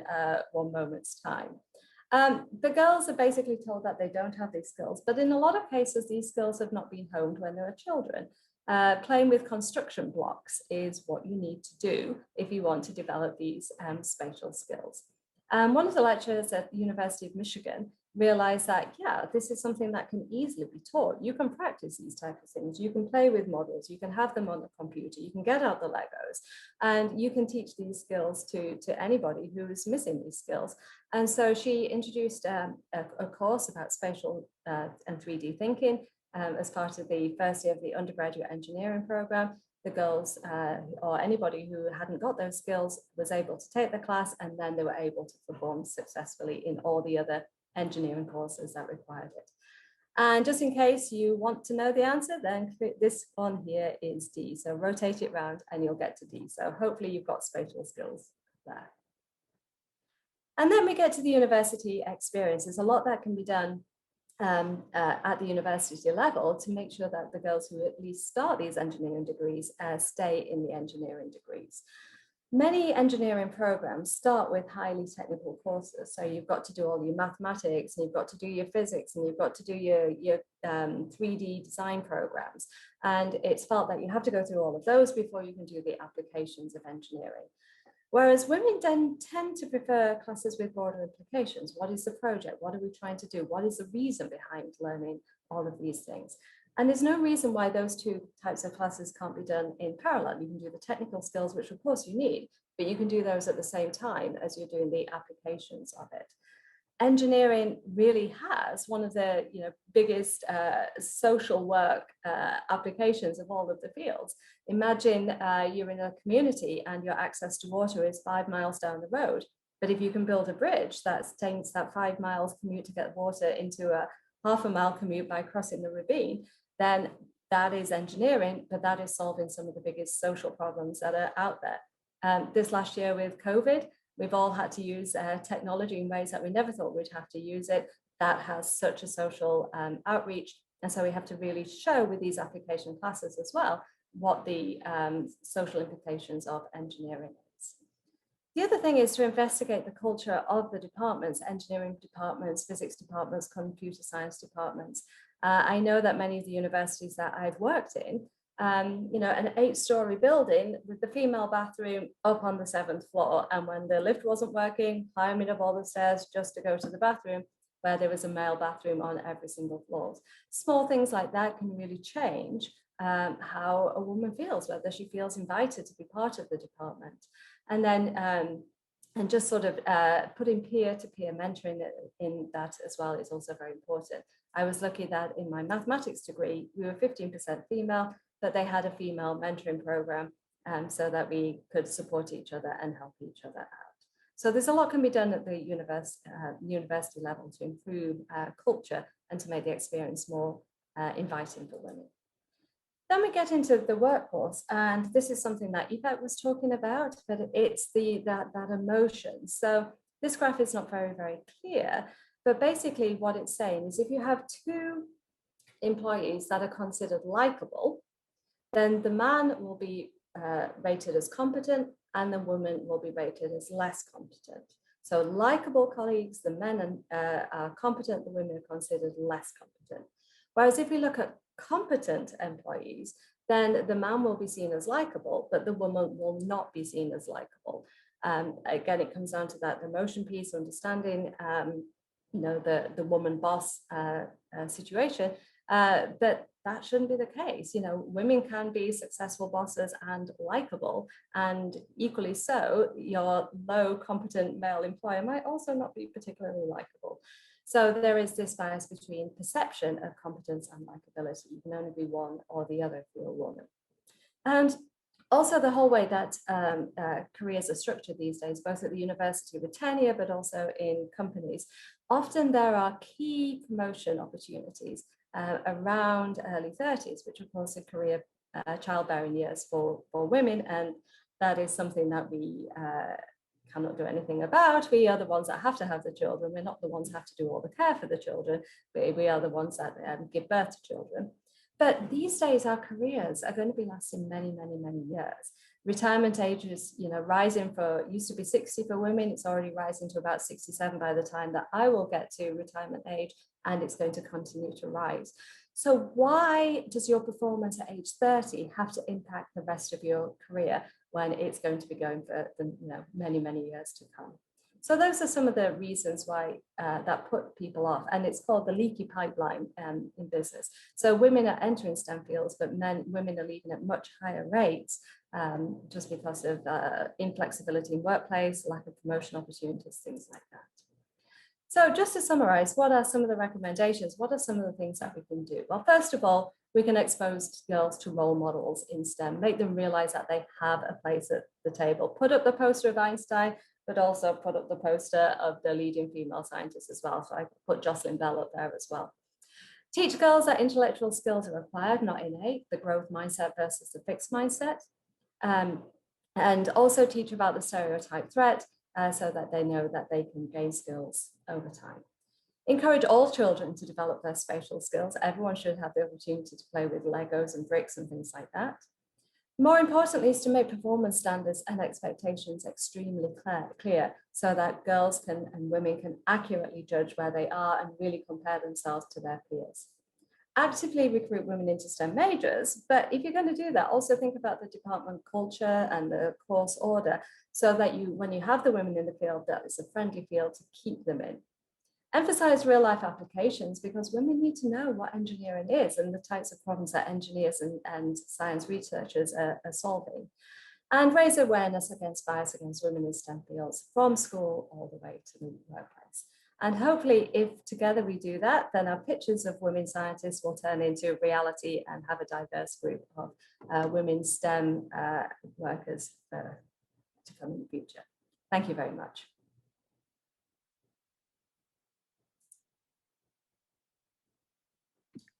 1 moment's time. The girls are basically told that they don't have these skills, but in a lot of cases, these skills have not been honed when they were children. Playing with construction blocks is what you need to do if you want to develop these spatial skills. One of the lecturers at the University of Michigan realized that, yeah, this is something that can easily be taught. You can practice these types of things. You can play with models. You can have them on the computer. You can get out the Legos, and you can teach these skills to anybody who is missing these skills. And so she introduced a course about spatial and 3D thinking as part of the first year of the undergraduate engineering program. The girls or anybody who hadn't got those skills was able to take the class, and then they were able to perform successfully in all the other engineering courses that required it. And just in case you want to know the answer, then this one here is D. So rotate it around and you'll get to D. So hopefully you've got spatial skills there. And then we get to the university experience. There's a lot that can be done at the university level to make sure that the girls who at least start these engineering degrees stay in the engineering degrees. Many engineering programs start with highly technical courses. So you've got to do all your mathematics, and you've got to do your physics, and you've got to do your 3D design programs. And it's felt that you have to go through all of those before you can do the applications of engineering. Whereas women then tend to prefer classes with broader implications. What is the project? What are we trying to do? What is the reason behind learning all of these things? And there's no reason why those two types of classes can't be done in parallel. You can do the technical skills, which of course you need, but you can do those at the same time as you're doing the applications of it. Engineering really has one of the biggest social work applications of all of the fields. Imagine you're in a community and your access to water is 5 miles down the road. But if you can build a bridge that takes that 5 miles commute to get water into a half-a-mile commute by crossing the ravine, then that is engineering, but that is solving some of the biggest social problems that are out there. This last year with COVID, we've all had to use technology in ways that we never thought we'd have to use it. That has such a social outreach. And so we have to really show with these application classes as well what the social implications of engineering is. The other thing is to investigate the culture of the departments, engineering departments, physics departments, computer science departments. I know that many of the universities that I've worked in, an 8-story building with the female bathroom up on the 7th floor. And when the lift wasn't working, climbing up all the stairs just to go to the bathroom, where there was a male bathroom on every single floor. Small things like that can really change how a woman feels, whether she feels invited to be part of the department. And then and just sort of putting peer-to-peer mentoring in that as well is also very important. I was lucky that in my mathematics degree, we were 15% female, but they had a female mentoring program so that we could support each other and help each other out. So there's a lot can be done at the university level to improve culture and to make the experience more inviting for women. Then we get into the workforce, and this is something that Ipek was talking about, but it's that emotion. So this graph is not very, very clear, but basically what it's saying is if you have 2 employees that are considered likable, then the man will be rated as competent and the woman will be rated as less competent. So likable colleagues, the men are competent, the women are considered less competent. Whereas if we look at competent employees, then the man will be seen as likable, but the woman will not be seen as likable. Again, it comes down to that emotion piece, understanding, the woman boss situation, but that shouldn't be the case. Women can be successful bosses and likable, and equally so, your low competent male employer might also not be particularly likable. So there is this bias between perception of competence and likability. You can only be one or the other if you're a woman. And also the whole way that careers are structured these days, both at the university with tenure, but also in companies, often there are key promotion opportunities around early 30s, which of course are career childbearing years for women. And that is something that we cannot do anything about. We are the ones that have to have the children. We're not the ones that have to do all the care for the children, but we are the ones that give birth to children. But these days, our careers are going to be lasting many, many, many years. Retirement age is, rising used to be 60 for women. It's already rising to about 67 by the time that I will get to retirement age, and it's going to continue to rise. So why does your performance at age 30 have to impact the rest of your career when it's going to be going for many, many years to come? So those are some of the reasons why that put people off, and it's called the leaky pipeline in business. So women are entering STEM fields, but women are leaving at much higher rates just because of inflexibility in workplace, lack of promotion opportunities, things like that. So just to summarize, what are some of the recommendations? What are some of the things that we can do? Well, first of all, we can expose girls to role models in STEM, make them realize that they have a place at the table. Put up the poster of Einstein, but also put up the poster of the leading female scientists as well. So I put Jocelyn Bell up there as well. Teach girls that intellectual skills are acquired, not innate, the growth mindset versus the fixed mindset. And also teach about the stereotype threat so that they know that they can gain skills over time. Encourage all children to develop their spatial skills. Everyone should have the opportunity to play with Legos and bricks and things like that. More importantly is to make performance standards and expectations extremely clear so that girls and women can accurately judge where they are and really compare themselves to their peers. Actively recruit women into STEM majors, but if you're going to do that, also think about the department culture and the course order so that when you have the women in the field, that it's a friendly field to keep them in. Emphasize real life applications because women need to know what engineering is and the types of problems that engineers and science researchers are solving. And raise awareness against bias against women in STEM fields from school all the way to the workplace. And hopefully, if together we do that, then our pictures of women scientists will turn into reality and have a diverse group of women STEM workers to come in the future. Thank you very much.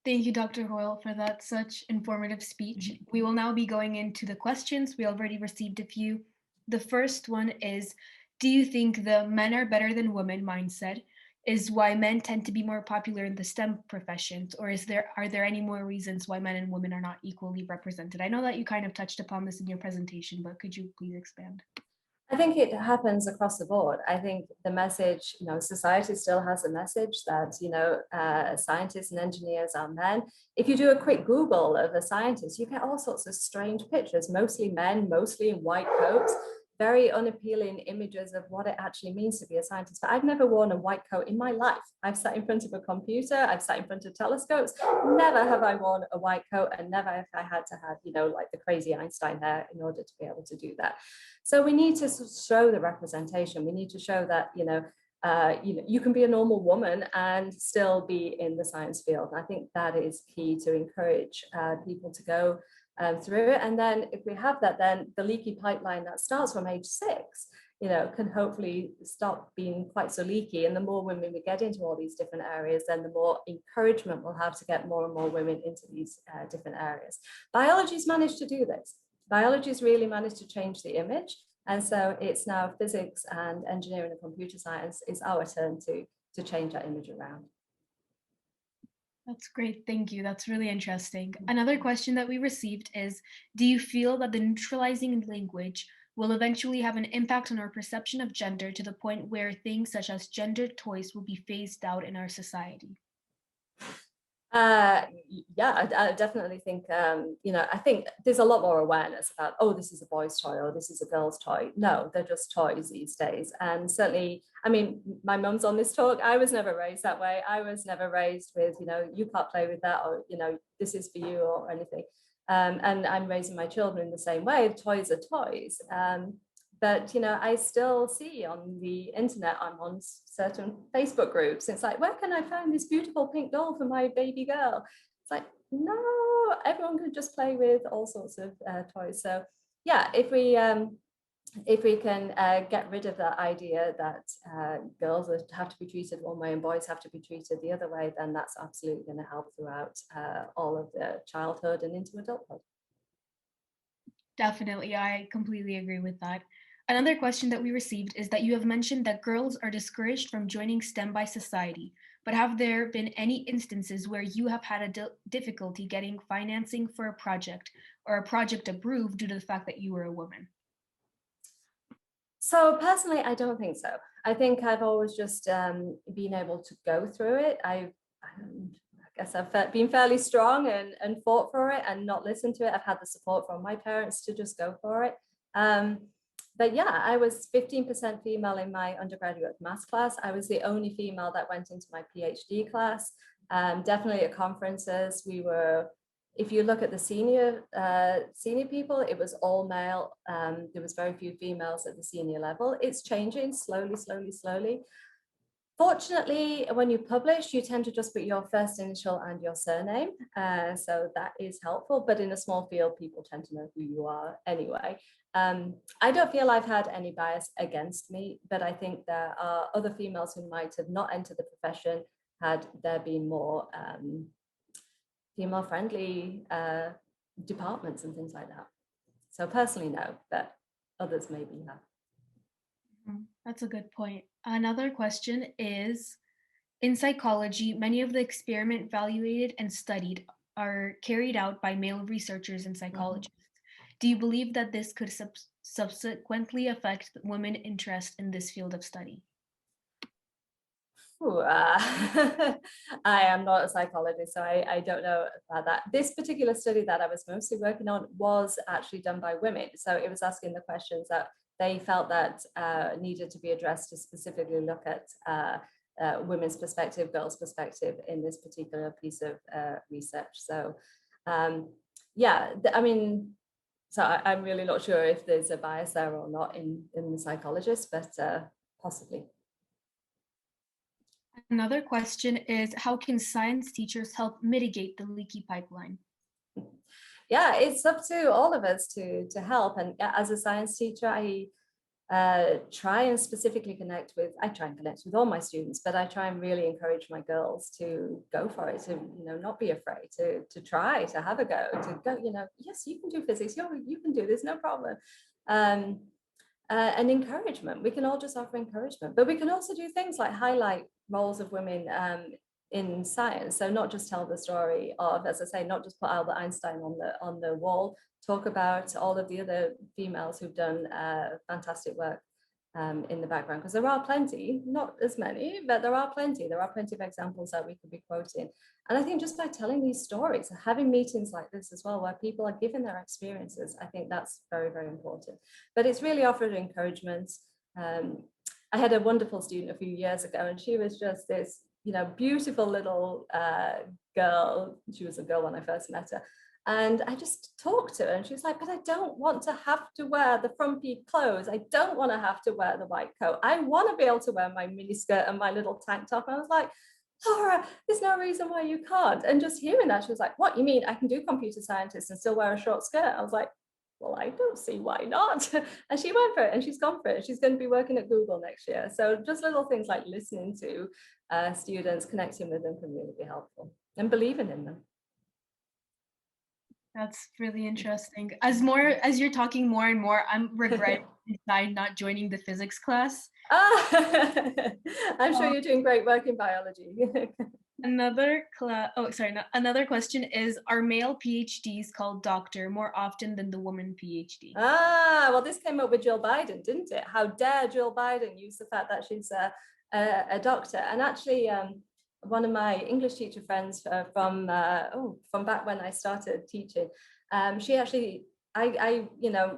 Thank you, Dr. Hoyle, for that such informative speech. We will now be going into the questions. We already received a few. The first one is, do you think the men are better than women mindset is why men tend to be more popular in the STEM professions, or are there any more reasons why men and women are not equally represented? I know that you kind of touched upon this in your presentation, but could you please expand? I think it happens across the board. I think the message, society still has a message that, scientists and engineers are men. If you do a quick Google of a scientist, you get all sorts of strange pictures, mostly men, mostly in white coats, very unappealing images of what it actually means to be a scientist. But I've never worn a white coat in my life. I've sat in front of a computer, I've sat in front of telescopes. Never have I worn a white coat, and never have I had to have, like the crazy Einstein hair in order to be able to do that. So we need to show the representation. We need to show that, you can be a normal woman and still be in the science field. I think that is key to encourage people to go through it. And then if we have that, then the leaky pipeline that starts from age 6, can hopefully stop being quite so leaky. And the more women we get into all these different areas, then the more encouragement we'll have to get more and more women into these different areas. Biology's managed to do this. Biology's really managed to change the image. And so it's now physics and engineering and computer science is our turn to change that image around. That's great. Thank you. That's really interesting. Another question that we received is, do you feel that the neutralizing language will eventually have an impact on our perception of gender to the point where things such as gender toys will be phased out in our society? Yeah, I definitely think, I think there's a lot more awareness about, oh, this is a boy's toy or this is a girl's toy. No, they're just toys these days. And certainly, I mean, my mum's on this talk. I was never raised that way. I was never raised with, you can't play with that, or, this is for you or anything. And I'm raising my children in the same way. Toys are toys. But, I still see on the internet, I'm on certain Facebook groups. It's like, where can I find this beautiful pink doll for my baby girl? It's like, no, everyone can just play with all sorts of toys. So yeah, if we can get rid of that idea that girls have to be treated one way and boys have to be treated the other way, then that's absolutely going to help throughout all of the childhood and into adulthood. Definitely, I completely agree with that. Another question that we received is that you have mentioned that girls are discouraged from joining STEM by society, but have there been any instances where you have had a difficulty getting financing for a project or a project approved due to the fact that you were a woman? So personally, I don't think so. I think I've always just been able to go through it. I guess I've been fairly strong and fought for it and not listened to it. I've had the support from my parents to just go for it. But yeah, I was 15% female in my undergraduate maths class. I was the only female that went into my PhD class. Definitely at conferences, we were, if you look at the senior people, it was all male. There was very few females at the senior level. It's changing slowly, slowly, slowly. Fortunately, when you publish, you tend to just put your first initial and your surname. So that is helpful, but in a small field, people tend to know who you are anyway. I don't feel I've had any bias against me, but I think there are other females who might have not entered the profession had there been more female-friendly departments and things like that. So personally, no, but others maybe have. That's a good point. Another question is, in psychology, many of the experiments evaluated and studied are carried out by male researchers and psychologists. Do you believe that this could subsequently affect women's interest in this field of study? I am not a psychologist, so I don't know about that. This particular study that I was mostly working on was actually done by women. So it was asking the questions that they felt that needed to be addressed to specifically look at women's perspective, girls' perspective in this particular piece of research. So yeah, I mean, so I'm really not sure if there's a bias there or not in the psychologists, but possibly. Another question is, how can science teachers help mitigate the leaky pipeline? Yeah, it's up to all of us to help. And as a science teacher, I try and specifically connect with all my students, but I try and really encourage my girls to go for it, to not be afraid, to try, to have a go, to go, yes, you can do physics, you can do this, no problem. And encouragement, we can all just offer encouragement, but we can also do things like highlight roles of women in science. So not just tell the story of, as I say, not just put Albert Einstein on the wall, talk about all of the other females who've done fantastic work in the background, because there are plenty, not as many, but there are plenty of examples that we could be quoting. And I think just by telling these stories, having meetings like this as well, where people are giving their experiences, I think that's very, very important. But it's really offered encouragement. I had a wonderful student a few years ago, and she was just this, beautiful little girl. She was a girl when I first met her. And I just talked to her, and she was like, but I don't want to have to wear the frumpy clothes. I don't want to have to wear the white coat. I want to be able to wear my mini skirt and my little tank top. And I was like, Laura, there's no reason why you can't. And just hearing that, she was like, what, you mean I can do computer scientist and still wear a short skirt? I was like, well, I don't see why not. And she went for it, and she's gone for it. She's going to be working at Google next year. So just little things like listening to students, connecting with them can really be helpful, and believing in them. That's really interesting. As you're talking more and more, I'm regretting inside not joining the physics class. I'm sure you're doing great work in biology. Another question is, are male PhDs called doctor more often than the woman PhD? Well, this came up with Jill Biden, didn't it? How dare Jill Biden use the fact that she's a doctor? And actually, one of my English teacher friends from back when I started teaching, she actually, I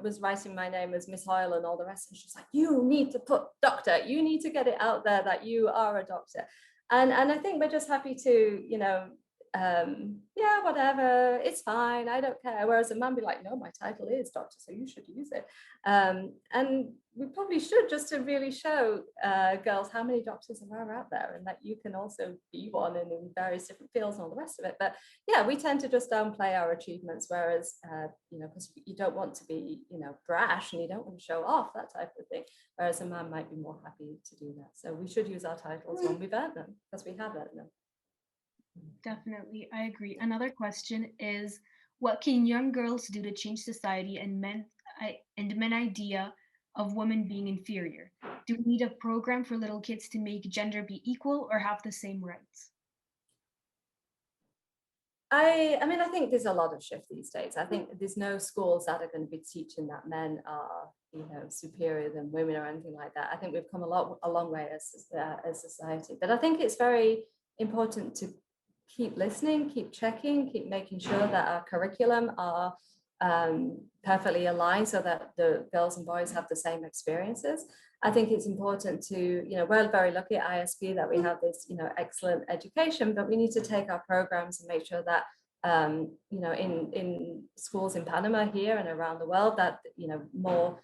was writing my name as Miss Hoyle and all the rest, and she was like, you need to put doctor, you need to get it out there that you are a doctor. And I think we're just happy to, yeah, whatever, it's fine, I don't care. Whereas a man be like, no, my title is doctor, so you should use it. And we probably should, just to really show girls how many doctors there are out there, and that you can also be one and in various different fields and all the rest of it. But yeah, we tend to just downplay our achievements, whereas, because you don't want to be, brash, and you don't want to show off, that type of thing. Whereas a man might be more happy to do that. So we should use our titles when we've earned them, because we have earned them. Definitely, I agree. Another question is, what can young girls do to change society and men idea of women being inferior? Do we need a program for little kids to make gender be equal or have the same rights? I mean, I think there's a lot of shift these days. I think there's no schools that are going to be teaching that men are, superior than women or anything like that. I think we've come a long way as society. But I think it's very important to keep listening, keep checking, keep making sure that our curriculum are perfectly aligned so that the girls and boys have the same experiences. I think it's important to, we're very lucky at ISP that we have this, excellent education, but we need to take our programs and make sure that, in schools in Panama here and around the world that, more,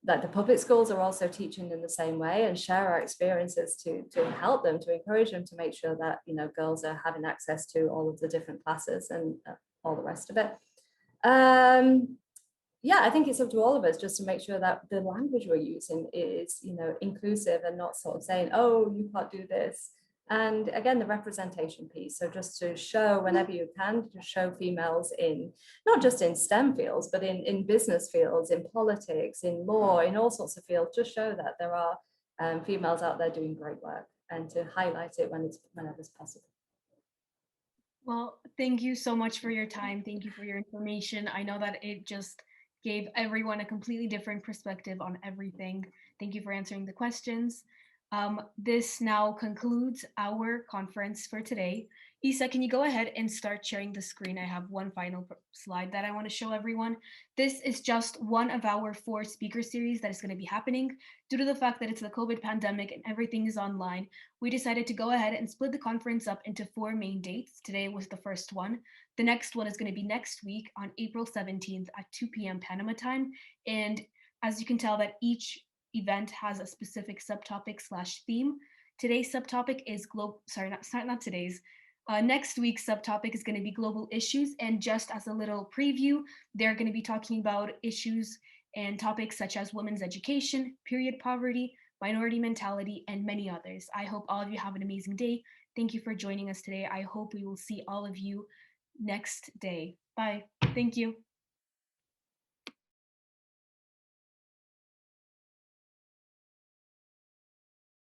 that the public schools are also teaching in the same way and share our experiences to help them, to encourage them to make sure that, girls are having access to all of the different classes and all the rest of it. Yeah, I think it's up to all of us just to make sure that the language we're using is, inclusive and not sort of saying, oh, you can't do this. And again, the representation piece. So just to show whenever you can, to show females in, not just in STEM fields, but in business fields, in politics, in law, in all sorts of fields, just show that there are females out there doing great work and to highlight it whenever it's possible. Well, thank you so much for your time. Thank you for your information. I know that it just gave everyone a completely different perspective on everything. Thank you for answering the questions. This now concludes our conference for today. Isa, can you go ahead and start sharing the screen? I have one final slide that I want to show everyone. This is just one of our 4 speaker series that is going to be happening. Due to the fact that it's the COVID pandemic and everything is online, we decided to go ahead and split the conference up into 4 main dates. Today was the first one. The next one is going to be next week on April 17th at 2 p.m. Panama time. And as you can tell that each event has a specific subtopic/theme. Today's subtopic is next week's subtopic is going to be global issues. And just as a little preview, they're going to be talking about issues and topics such as women's education, period poverty, minority mentality, and many others. I hope all of you have an amazing day. Thank you for joining us today. I hope we will see all of you next day. Bye. Thank you.